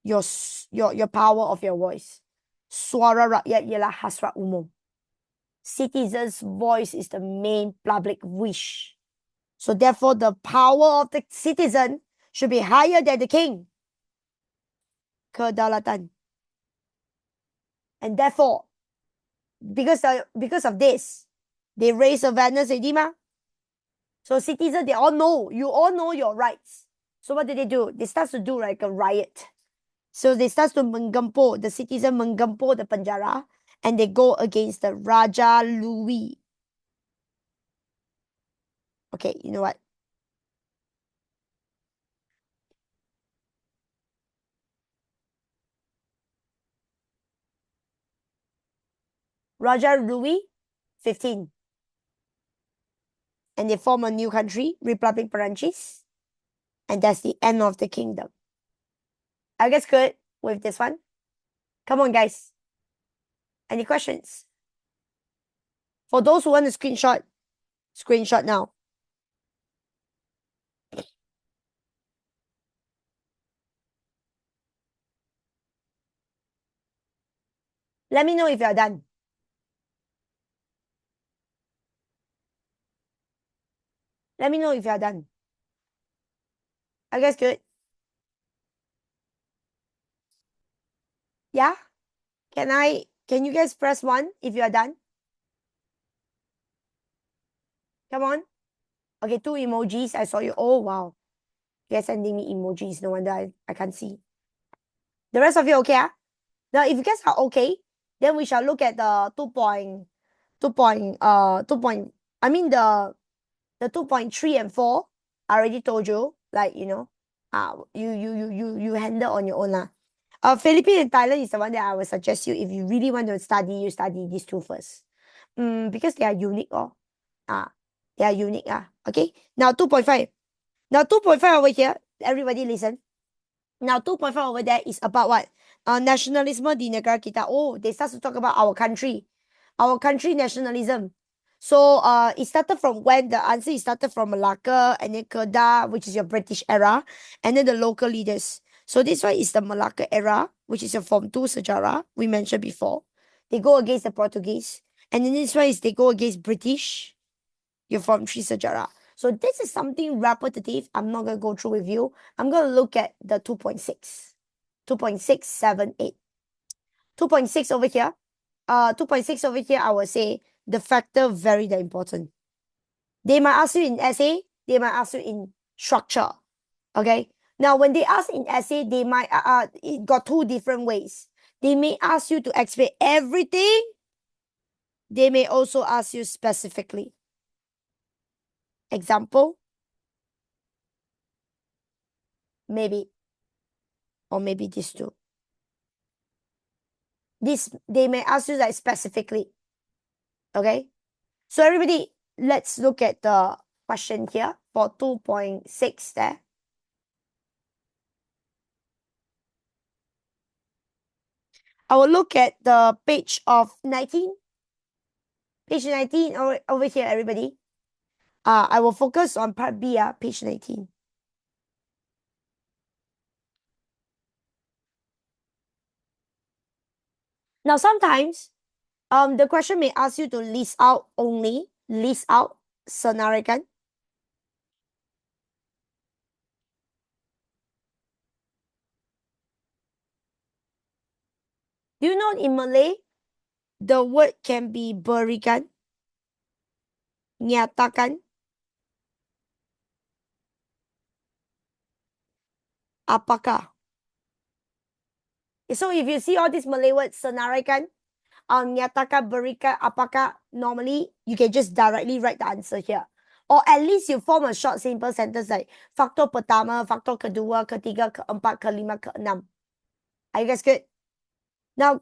your power of your voice. Suara rakyat ialah hasrat umum. Citizens' voice is the main public wish. So therefore, the power of the citizen should be higher than the king. Kedaulatan. And therefore, because of this, they raise awareness already ma. So citizens, they all know, you all know your rights. So what do? They start to do like a riot. So they start to menggempur, the citizen menggempur the penjara, and they go against the Raja Louis. Okay, you know what? Raja Louis 15. And they form a new country, Republic Perancis. And that's the end of the kingdom. I guess good with this one. Come on, guys. Any questions? For those who want to screenshot now. Let me know if you're done. Let me know if you're done. I guess good. Yeah? Can you guys press 1 if you are done? Come on. Okay, 2 emojis. I saw you. Oh, wow. You guys sending me emojis. No wonder I can't see. The rest of you okay? Now, if you guys are okay, then we shall look at the the 2.3 and 4. I already told you, like, you handle on your own lah. Philippines and Thailand is the one that I would suggest you, if you really want to study, you study these two first. Because they are unique, they are unique, okay. Now 2.5. Now 2.5 over here, everybody listen. Now 2.5 over there is about what? Nasionalisme di negara kita. Oh, they start to talk about our country nationalism. So it started from when? The answer is started from Malacca, and then Kedah, which is your British era, and then the local leaders. So this one is the Malacca era, which is your Form 2 Sejarah we mentioned before. They go against the Portuguese. And then this one is they go against British. Your Form 3 Sejarah. So this is something repetitive. I'm not going to go through with you. I'm going to look at the 2.6. 2.678. 2.6 over here. 2.6 over here, I will say the factor very important. They might ask you in essay. They might ask you in structure. Okay. Now, when they ask in essay, they might it got two different ways. They may ask you to explain everything. They may also ask you specifically. Example, maybe, or maybe these two. This they may ask you like specifically. Okay. So everybody, let's look at the question here for 2.6 there. I will look at the page of 19. Page 19 over here, everybody. I will focus on part B, page 19. Now, sometimes, the question may ask you to list out senarikan. Do you know in Malay, the word can be berikan, nyatakan, apakah. So if you see all these Malay words, senarikan, nyatakan, berikan, apakah, normally you can just directly write the answer here. Or at least you form a short, simple sentence like faktor pertama, faktor kedua, ketiga, keempat, kelima, keenam. Are you guys good? Now,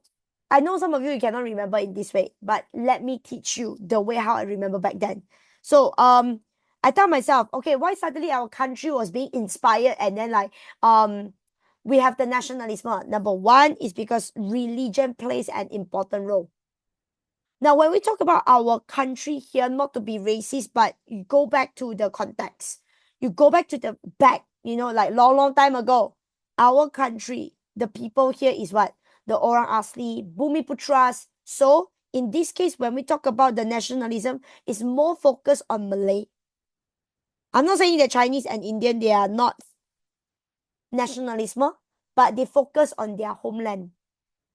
I know some of you cannot remember in this way, but let me teach you the way how I remember back then. So, I tell myself, okay, why suddenly our country was being inspired and then like, we have the nationalism. Number one is because religion plays an important role. Now, when we talk about our country here, not to be racist, but you go back to the context. You go back to the back, like long time ago. Our country, the people here is what? The Orang Asli, Bumi Putras. So, in this case, when we talk about the nationalism, it's more focused on Malay. I'm not saying that Chinese and Indian, they are not nationalism, but they focus on their homeland.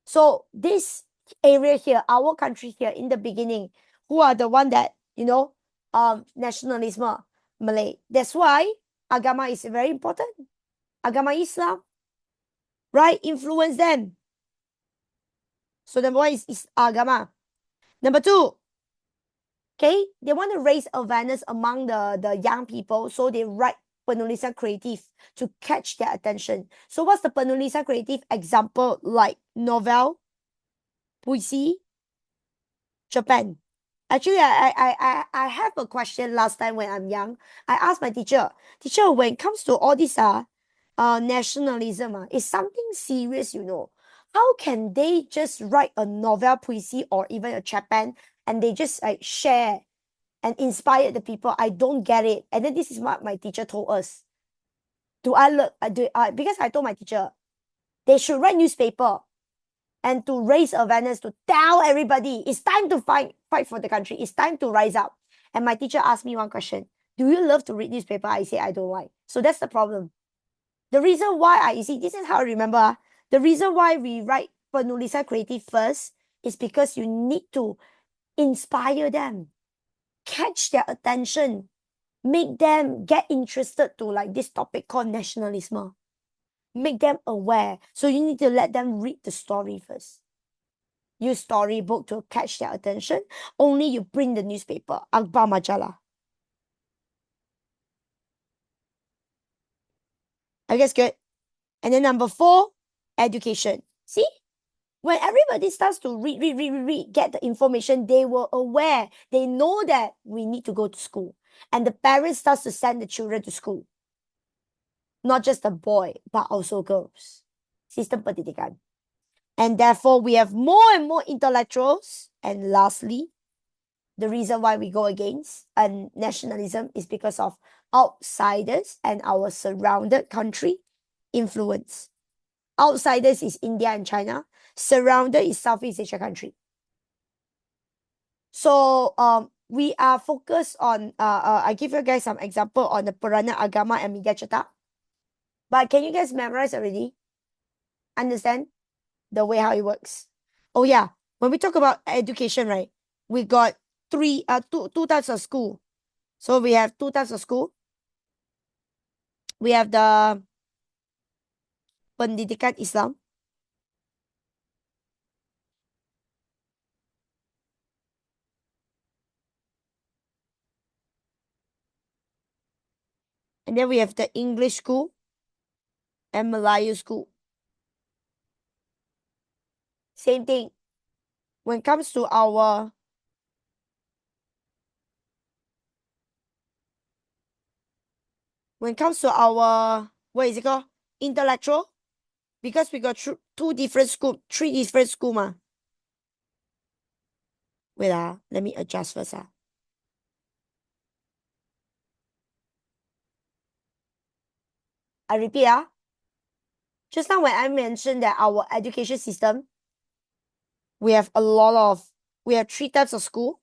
So, this area here, our country here in the beginning, who are the one that, nationalism, Malay. That's why agama is very important. Agama Islam, right? Influence them. So number one is agama. Number two, okay, they want to raise awareness among the young people. So they write penulisan creative to catch their attention. So what's the penulisan creative example? Like novel, puisi, Japan. Actually, I have a question last time when I'm young. I asked my teacher, when it comes to all this nationalism, it's something serious, How can they just write a novel, puisi, or even a Japan, and they just like share and inspire the people? I don't get it. And then this is what my teacher told us. Because I told my teacher, they should write newspaper and to raise awareness, to tell everybody, it's time to fight for the country. It's time to rise up. And my teacher asked me one question. Do you love to read newspaper? I say, I don't like. So that's the problem. The reason why you see, this is how I remember. The reason why we write penulisan creative first is because you need to inspire them, catch their attention, make them get interested to like this topic called nationalism. Make them aware. So you need to let them read the story first. Use storybook to catch their attention. Only you bring the newspaper, akhbar majalah. I guess good. And then number 4, education. See? When everybody starts to read, get the information, they were aware. They know that we need to go to school. And the parents starts to send the children to school. Not just the boy, but also girls. Sistem pendidikan. And therefore, we have more and more intellectuals. And lastly, the reason why we go against nationalism is because of outsiders and our surrounded country influence. Outsiders is India and China. Surrounded is Southeast Asia country. So we are focused on I give you guys some example on the Purana Agama and Media Cetak. But can you guys memorize already? Understand the way how it works? Oh yeah, when we talk about education, right? We got two types of school. So we have two types of school. We have the Pendidikan Islam. And then we have the English school and Melayu school. Same thing. When it comes to our what is it called? Intellectual. Because we got three different school ma. Wait let me adjust first I repeat just now when I mentioned that our education system, we have three types of school: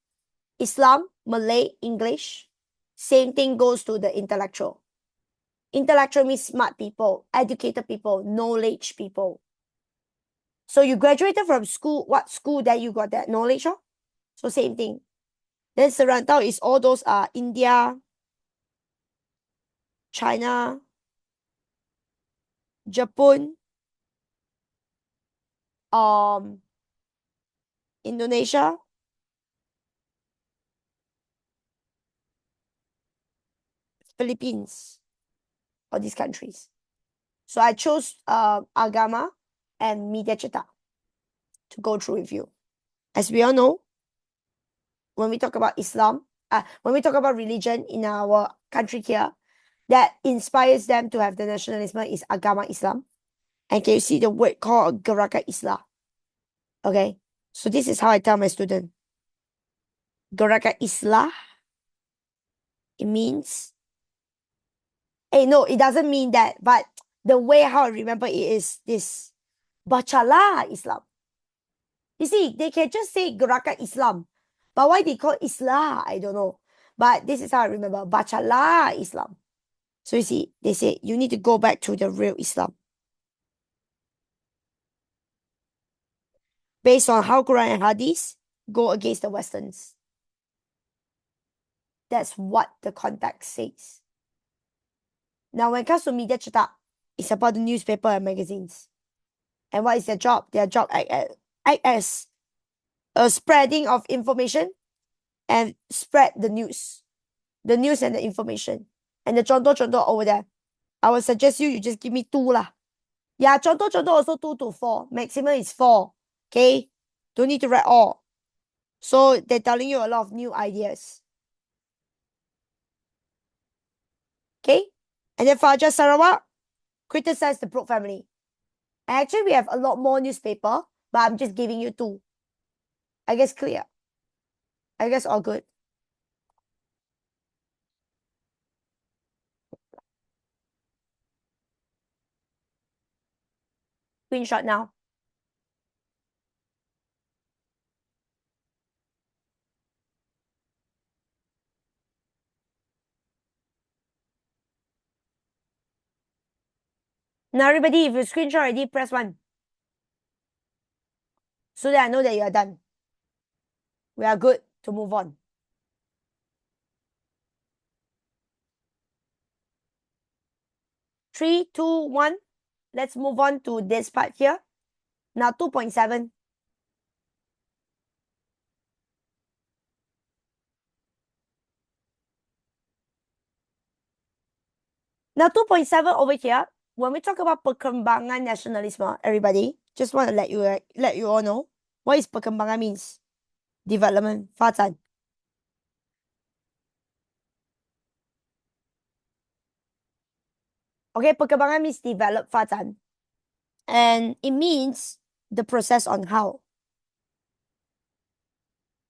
Islam, Malay, English. Same thing goes to the intellectual. Intellectual means smart people, educated people, knowledge people. So you graduated from school, what school that you got that knowledge of? So same thing. Then Serantau is all those India, China, Japan, Indonesia, Philippines, all these countries. So I chose Agama and Media Cetak to go through with you. As we all know, when we talk about Islam, when we talk about religion in our country here, that inspires them to have the nationalism is Agama Islam. And can you see the word called Gerakan Islam? Okay, so this is how I tell my student. Gerakan Islam, it means, no, it doesn't mean that, but the way how I remember it is this: bacalah Islam. You see, they can just say Gerakan Islam, but why they call Islam, I don't know. But this is how I remember: bacalah Islam. So you see, they say you need to go back to the real Islam. Based on how Quran and Hadith go against the Westerns. That's what the context says. Now, when it comes to Media Cetak, it's about the newspaper and magazines. And what is their job? Their job act as a spreading of information and spread the news and the information. And the contoh over there, I will suggest you just give me 2 lah. Yeah, contoh also 2 to 4. Maximum is 4. Okay? Don't need to write all. So they're telling you a lot of new ideas. Okay? And then Fajar Sarawak criticized the Brooke family. And actually, we have a lot more newspaper, but I'm just giving you 2. I guess clear. I guess all good. Screenshot now. Now, everybody, if you screenshot already, press 1. So that I know that you are done. We are good to move on. Three, two, one. Let's move on to this part here. Now 2.7. Now 2.7 over here. When we talk about perkembangan nasionalisme, everybody, just want to let you all know what is perkembangan means. Development, 发展. Okay, perkembangan means develop, 发展. And it means the process on how.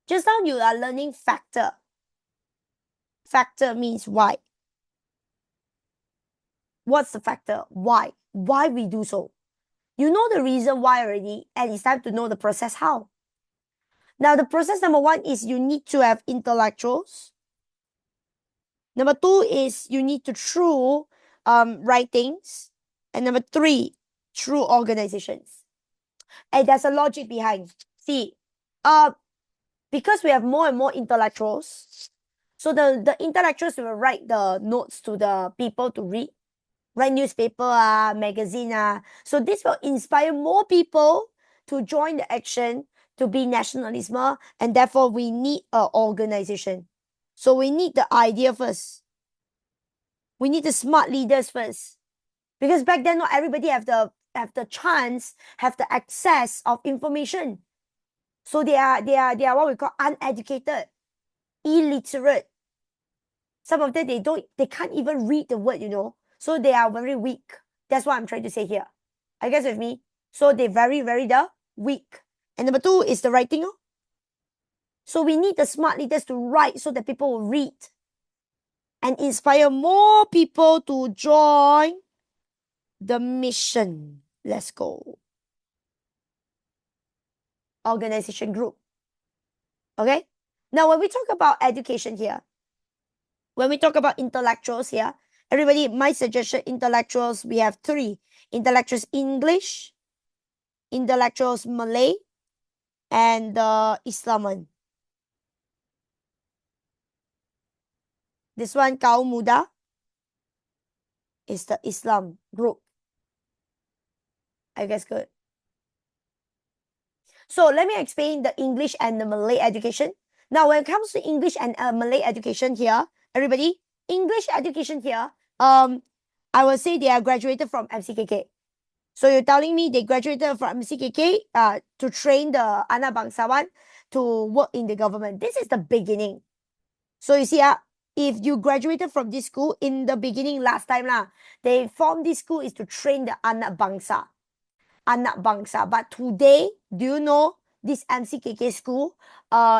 Just now you are learning factor. Factor means why. What's the factor? Why? Why we do so? You know the reason why already, and it's time to know the process how. Now, the process number 1 is you need to have intellectuals. Number 2 is you need to through writings. And number 3, through organizations. And there's a logic behind. See, because we have more and more intellectuals, so the intellectuals will write the notes to the people to read, write newspaper, magazine. So this will inspire more people to join the action, to be nationalism, and therefore we need an organization. So we need the idea first. We need the smart leaders first. Because back then, not everybody have the chance, have the access of information. So they are what we call uneducated, illiterate. Some of them they can't even read the word, So they are very weak. That's what I'm trying to say here. Are you guys with me? So they very, very weak. And number 2 is the writing. So we need the smart leaders to write so that people will read and inspire more people to join the mission. Let's go. Organization group. Okay? Now, when we talk about education here, when we talk about intellectuals here, everybody, my suggestion, intellectuals, we have 3. Intellectuals English, intellectuals Malay, and Islam one. This one, Kaum Muda, is the Islam group. I guess good. So let me explain the English and the Malay education. Now, when it comes to English and Malay education here, everybody, English education here, I will say they are graduated from MCKK. So you're telling me they graduated from MCKK to train the anak bangsawan to work in the government. This is the beginning. So you see, if you graduated from this school in the beginning last time, they formed this school is to train the anak bangsa. Anak bangsa. But today, do you know this MCKK school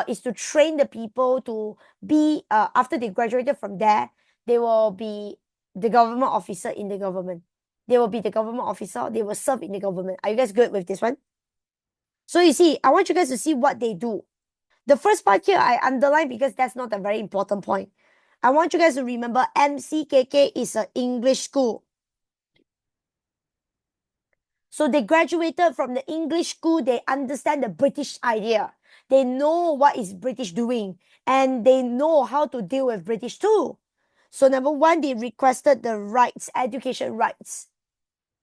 is to train the people to be, after they graduated from there, they will be the government officer in the government. They will be the government officer. They will serve in the government. Are you guys good with this one? So you see, I want you guys to see what they do. The first part here, I underline because that's not a very important point. I want you guys to remember MCKK is an English school. So they graduated from the English school. They understand the British idea. They know what is British doing. And they know how to deal with British too. So number 1, they requested the rights, education rights.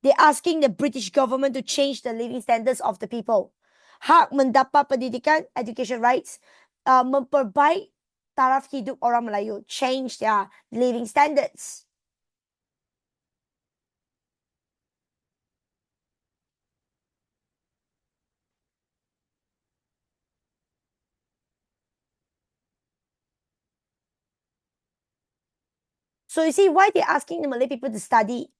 They're asking the British government to change the living standards of the people. Hak mendapat pendidikan, education rights, memperbaik taraf hidup orang Melayu, change their living standards. So you see why they're asking the Malay people to study.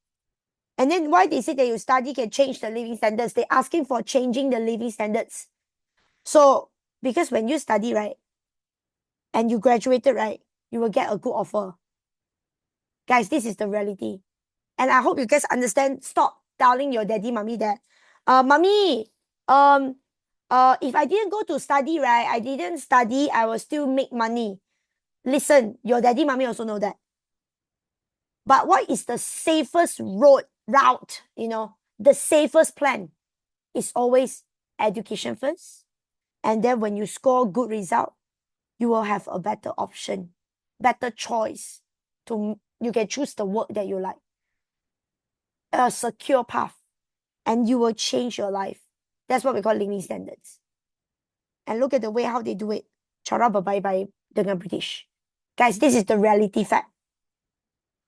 And then why they say that you study can change the living standards. They're asking for changing the living standards. So, because when you study, right, and you graduated, right, you will get a good offer. Guys, this is the reality. And I hope you guys understand. Stop telling your daddy, mommy that, mommy, if I didn't go to study, right, I didn't study, I will still make money. Listen, your daddy, mommy also know that. But what is the safest route, the safest plan is always education first. And then when you score good result, you will have a better option, better choice. You can choose the work that you like. A secure path. And you will change your life. That's what we call living standards. And look at the way how they do it. Cara berbaik-baik dengan British. Guys, this is the reality fact.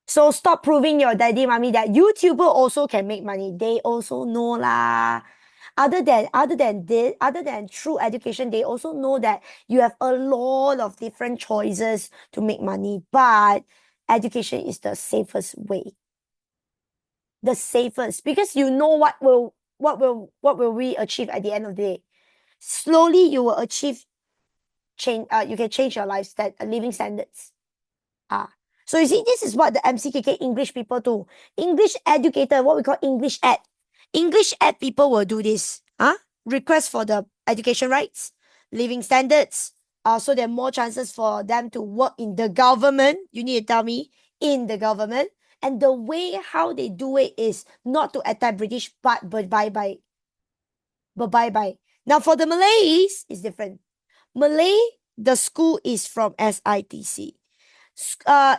So stop proving your daddy, mommy that YouTuber also can make money. They also know lah. Other than true education, they also know that you have a lot of different choices to make money. But education is the safest way. The safest, because you know what will we achieve at the end of the day. Slowly you will achieve change. You can change your living standards. So you see, this is what the MCKK English people do. English educator, what we call English ed. English ed people will do this. Request for the education rights, living standards. So there are more chances for them to work in the government. You need to tell me, in the government. And the way how they do it is not to attack British, but bye-bye. But bye-bye. Now for the Malays, it's different. Malay, the school is from SITC.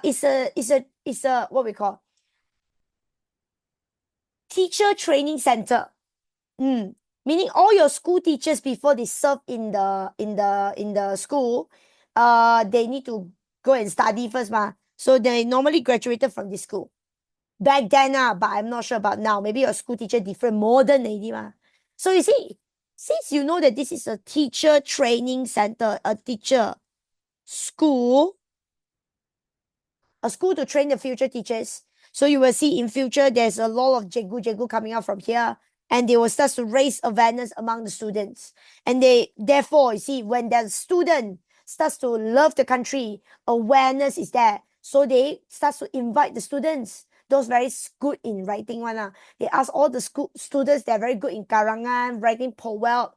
It's a what we call teacher training center. Meaning all your school teachers before they serve in the school, they need to go and study first, ma. So they normally graduated from this school. Back then, but I'm not sure about now. Maybe your school teacher different, modern lady, ma. So you see, since you know that this is a teacher training center, a teacher school, a school to train the future teachers. So you will see in future, there's a lot of jegu coming out from here, and they will start to raise awareness among the students. And therefore, you see, when the student starts to love the country, awareness is there. So they start to invite the students, those very good in writing one. They ask all the school students, they're very good in karangan, writing poem,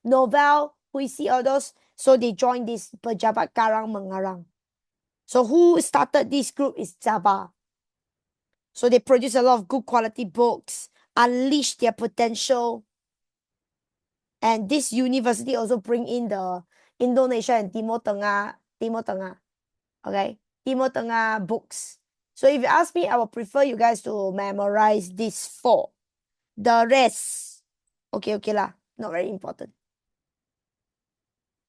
novel, puisi, all those. So they join this Pejabat Karang Mengarang. So who started this group is Java. So they produce a lot of good quality books, unleash their potential. And this university also bring in the Indonesia and Timur Tengah, okay? Timur Tengah books. So if you ask me, I would prefer you guys to memorize these 4. The rest, okay lah, not very important.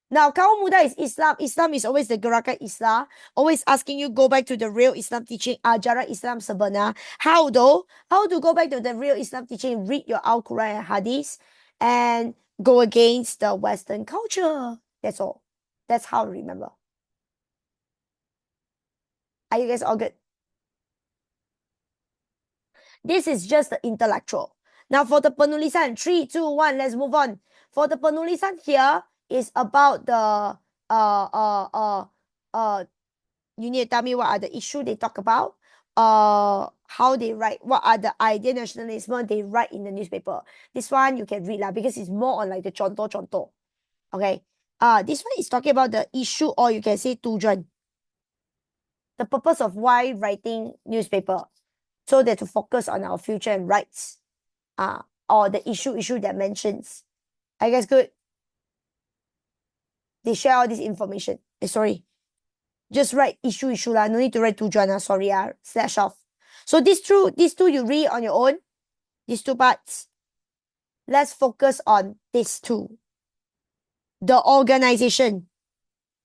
Now, kaum muda is Islam. Islam is always the gerakan Islam. Always asking you go back to the real Islam teaching. Ajaran Islam sebenar. How though? How to go back to the real Islam teaching? Read your Al-Quran and Hadith. And go against the Western culture. That's all. That's how I remember. Are you guys all good? This is just the intellectual. Now for the penulisan, 3, 2, 1, let's move on. For the penulisan here is about the you need to tell me what are the issue they talk about, how they write, what are the idea nationalism they write in the newspaper. This one you can read lah, because it's more on like the contoh. Okay. This one is talking about the issue, or you can say tujuan. The purpose of why writing newspaper. So that to focus on our future and rights. Or the issue that mentions. I guess good. They share all this information. Sorry. Just write issue lah. No need to write tujuan. Sorry, slash off. So these two you read on your own. These 2 parts. Let's focus on these 2. The organization.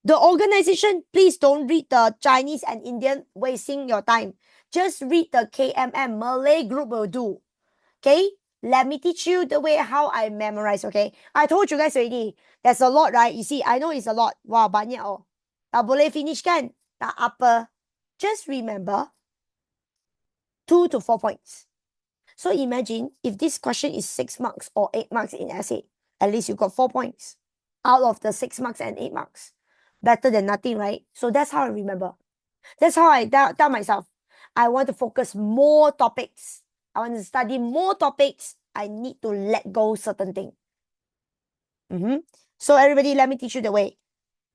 The organization, please don't read the Chinese and Indian, wasting your time. Just read the KMM, Malay group will do. Okay? Let me teach you the way how I memorize, okay? I told you guys already. There's a lot, right? You see, I know it's a lot. Wow, banyak oh. Tak boleh finish kan? Tak apa. Just remember 2 to 4 points. So imagine if this question is 6 marks or 8 marks in essay. At least you got 4 points out of the 6 marks and 8 marks. Better than nothing, right? So that's how I remember. That's how I tell myself. I want to focus more topics. I want to study more topics. I need to let go certain things. So everybody, let me teach you the way.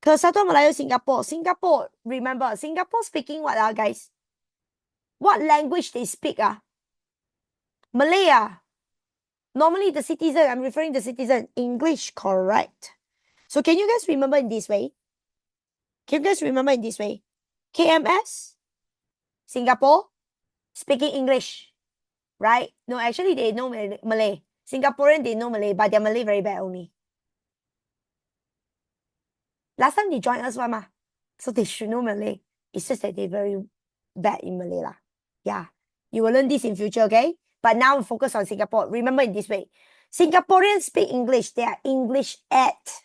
Kesatuan Melayu Singapore. Singapore, remember, Singapore speaking what, guys? What language they speak? Malay. Normally the citizen, I'm referring to citizen. English, correct. So can you guys remember in this way? Can you guys remember in this way? KMS, Singapore, speaking English, right? No, actually they know Malay. Singaporean, they know Malay, but their Malay very bad only. Last time they joined us, so they should know Malay. It's just that they're very bad in Malay lah. Yeah, you will learn this in future, okay? But now focus on Singapore. Remember in this way. Singaporeans speak English. They are English at.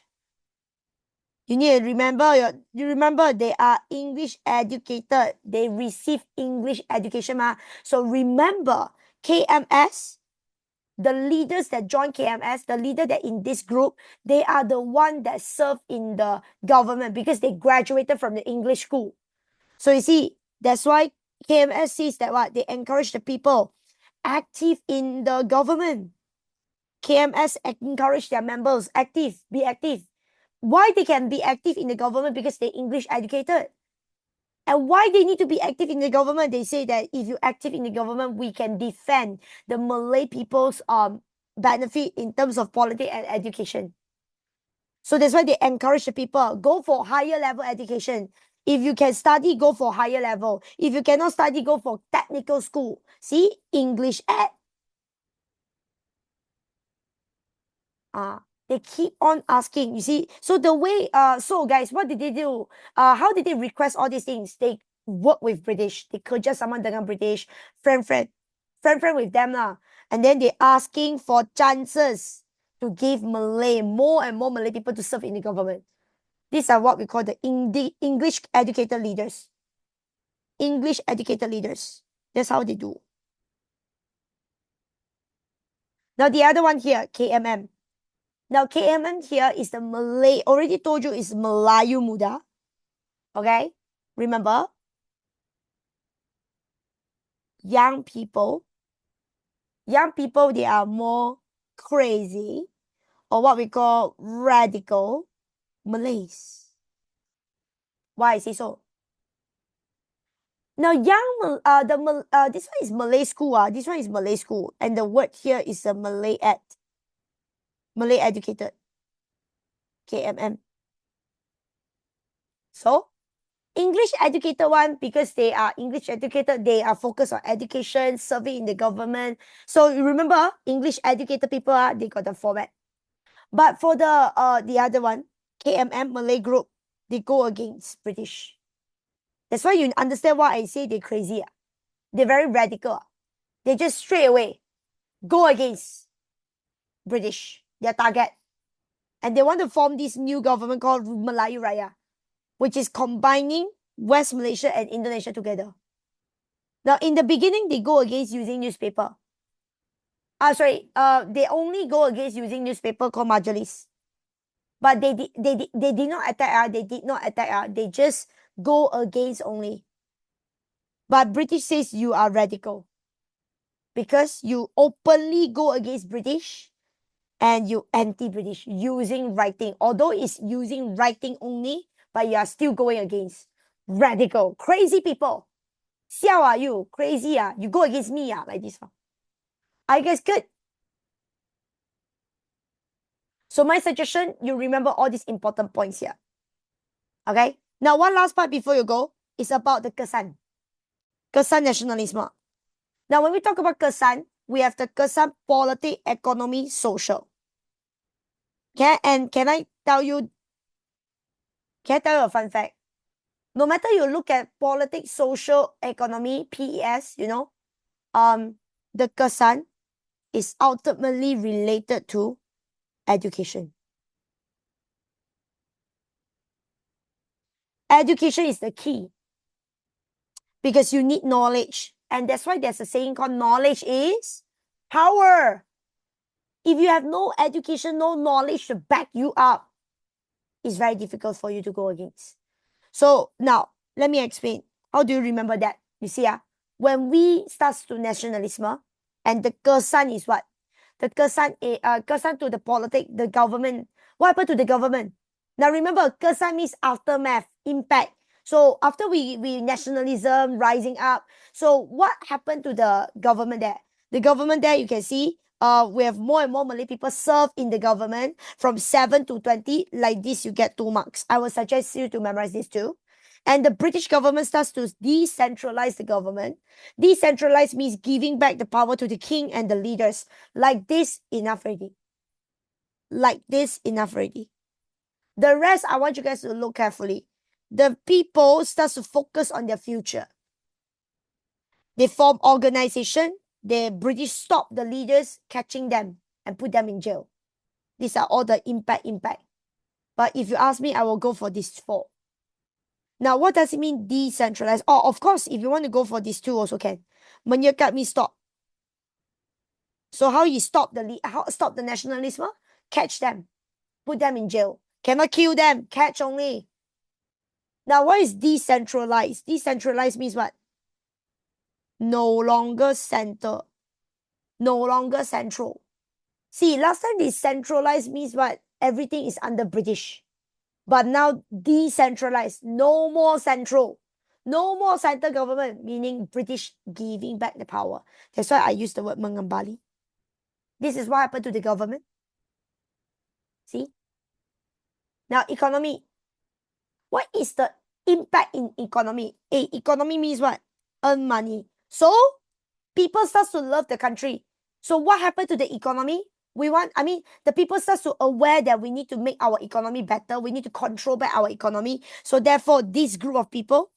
You need to remember, they are English educated. They receive English education. So remember, KMS, the leaders that join KMS, the leader that in this group, they are the one that serve in the government because they graduated from the English school. So you see, that's why KMS sees that what? They encourage the people active in the government. KMS encourage their members, be active. Why they can be active in the government? Because they're English educated. And why they need to be active in the government? They say that if you're active in the government, we can defend the Malay people's benefit in terms of politics and education. So that's why they encourage the people, go for higher level education. If you can study, go for higher level. If you cannot study, go for technical school. See, English ed. They keep on asking, you see. So the way, so guys, what did they do? How did they request all these things? They work with British. They kerja sama dengan British, friend with them lah. And then they asking for chances to give Malay, more and more Malay people to serve in the government. These are what we call the English educated leaders. English educated leaders. That's how they do. Now the other one here, KMM. Now, KMM here is the Malay, already told you is Melayu Muda. Okay? Remember? Young people, they are more crazy, or what we call radical Malays. Why I say so? Now, this one is Malay school. This one is Malay school. And the word here is a Malay educated. KMM. So, English educated one, because they are English educated, they are focused on education, serving in the government. So you remember, English educated people, they got the format. But for the other one, KMM, Malay group, they go against British. That's why you understand why I say they're crazy. They're very radical. They just straight away go against British, their target. And they want to form this new government called Melayu Raya, which is combining West Malaysia and Indonesia together. Now, in the beginning, they go against using newspaper. They only go against using newspaper called Majalis. But they did not attack. They did not attack. They just go against only. But British says you are radical, because you openly go against British and you anti-British using writing. Although it's using writing only, but you are still going against. Radical, crazy people. Xiao are you? Crazy you go against me like this. Are you guys good? So my suggestion, you remember all these important points here. Okay? Now, one last part before you go is about the Kesan. Kesan nationalism. Now, when we talk about Kesan, we have the Kesan politics, economy, social. Okay? And can I tell you a fun fact? No matter you look at politics, social, economy, PES, the Kesan is ultimately related to education. Education is the key, because you need knowledge. And that's why there's a saying called knowledge is power. If you have no education, no knowledge to back you up, it's very difficult for you to go against. So now, let me explain. How do you remember that? You see, when we start to nationalism, and the Kesan is what? The Kesan to the politics, the government. What happened to the government? Now remember, Kesan means aftermath, impact. So after we nationalism rising up, so what happened to the government there? The government there, you can see, we have more and more Malay people serve in the government from 7 to 20. Like this, you get 2 marks. I would suggest you to memorize this too. And the British government starts to decentralize the government. Decentralize means giving back the power to the king and the leaders. Like this, enough already. Like this, enough already. The rest, I want you guys to look carefully. The people start to focus on their future. They form organization. The British stop the leaders, catching them and put them in jail. These are all the impact. But if you ask me, I will go for these 4. Now, what does it mean decentralized? Oh, of course, if you want to go for these 2 also can. Menyekat means stop. So how you stop the nationalism? Catch them. Put them in jail. Cannot kill them. Catch only. Now, what is decentralized? Decentralized means what? No longer center. No longer central. See, last time decentralized means what? Everything is under British. But now decentralized, no more central. No more central government, meaning British giving back the power. That's why I use the word mengembali. This is what happened to the government. See? Now, economy. What is the impact in economy? Economy means what? Earn money. So, people start to love the country. So, what happened to the economy? The people start to aware that we need to make our economy better. We need to control back our economy. So, therefore, this group of people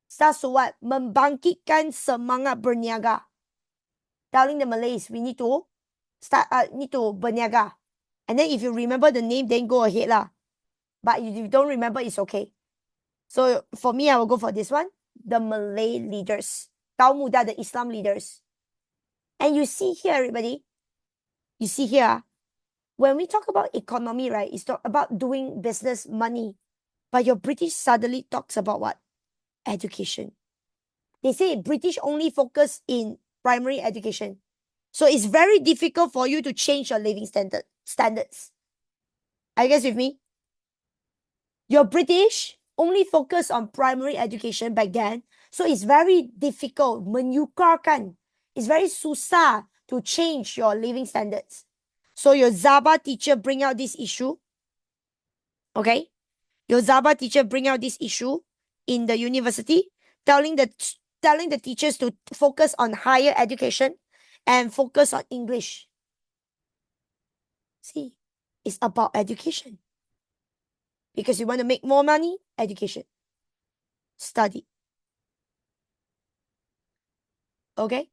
starts to what? Membangkitkan semangat berniaga. Telling the Malays, we need to berniaga. And then if you remember the name, then go ahead lah. But if you don't remember, it's okay. So for me, I will go for this one. The Malay leaders. Kaum Muda, the Islam leaders. And you see here, everybody. You see here, when we talk about economy, right, it's not about doing business, money. But your British suddenly talks about what? Education. They say British only focus in primary education. So it's very difficult for you to change your living standards. Are you guys with me? Your British only focus on primary education back then. So it's very difficult. Menyukarkan. It's very susah to change your living standards. So your Zaba teacher bring out this issue. Okay? Your Zaba teacher bring out this issue in the university, telling the teachers to focus on higher education and focus on English. See, it's about education. Because you want to make more money, education. Study. Okay?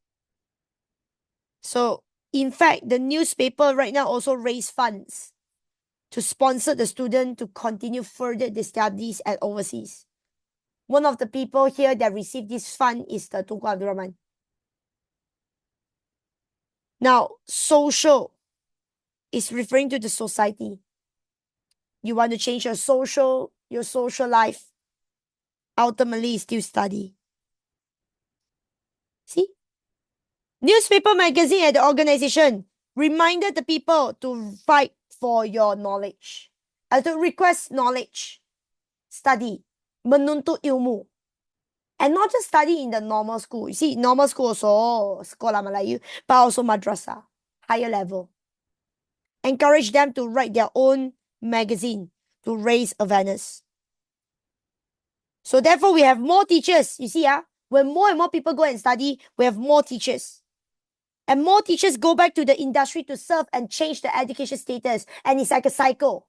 So, in fact, the newspaper right now also raise funds to sponsor the student to continue further the studies at overseas. One of the people here that received this fund is the Tunku Abdul Rahman. Now, social is referring to the society. You want to change your social life. Ultimately, still study. See? Newspaper, magazine, and the organization reminded the people to fight for your knowledge. To request knowledge. Study. Menuntut ilmu. And not just study in the normal school. You see, normal school also, Sekolah Melayu, but also madrasah, higher level. Encourage them to write their own magazine to raise awareness. So therefore, we have more teachers. You see, when more and more people go and study, we have more teachers. And more teachers go back to the industry to serve and change the education status. And it's like a cycle.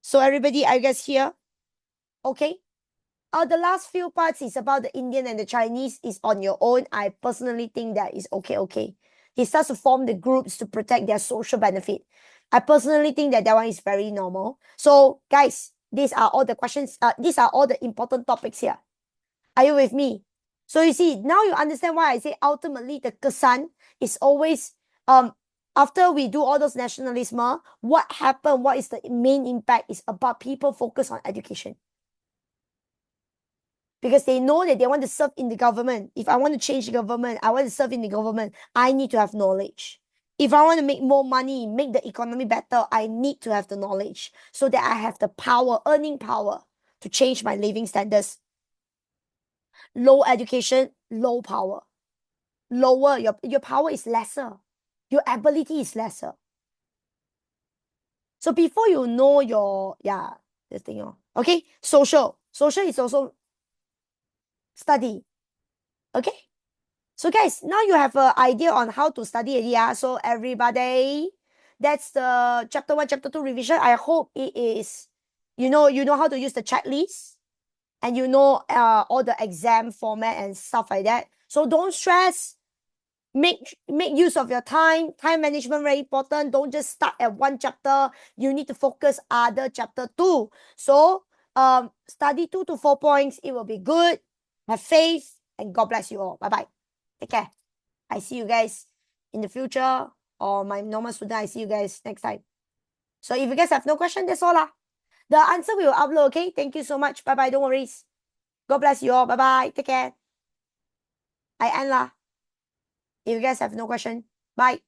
So everybody, are you guys here? Okay. The last few parts is about the Indian and the Chinese is on your own. I personally think that is okay. They start to form the groups to protect their social benefit. I personally think that one is very normal. So guys, these are all the questions. These are all the important topics here. Are you with me? So you see, now you understand why I say ultimately the kesan is always, after we do all those nationalism, what happened, what is the main impact is about people focus on education. Because they know that they want to serve in the government. If I want to change the government, I want to serve in the government, I need to have knowledge. If I want to make more money, make the economy better, I need to have the knowledge so that I have the power, earning power to change my living standards. Low education, low power. Lower, your power is lesser. Your ability is lesser. So before you know this thing, okay, social is also study. Okay, so guys, now you have an idea on how to study it. So everybody, that's the chapter 1, chapter 2 revision. I hope it is, you know how to use the checklist, and you know all the exam format and stuff like that. So don't stress. Make use of your time. Time management very important. Don't just start at one chapter. You need to focus other chapter too. So study 2 to 4 points. It will be good. Have faith, and God bless you all. Bye-bye. Take care. I see you guys in the future, or my normal student, I see you guys next time. So if you guys have no question, that's all lah. The answer we will upload, okay? Thank you so much. Bye-bye. Don't worry. God bless you all. Bye-bye. Take care. I end lah. If you guys have no question, bye.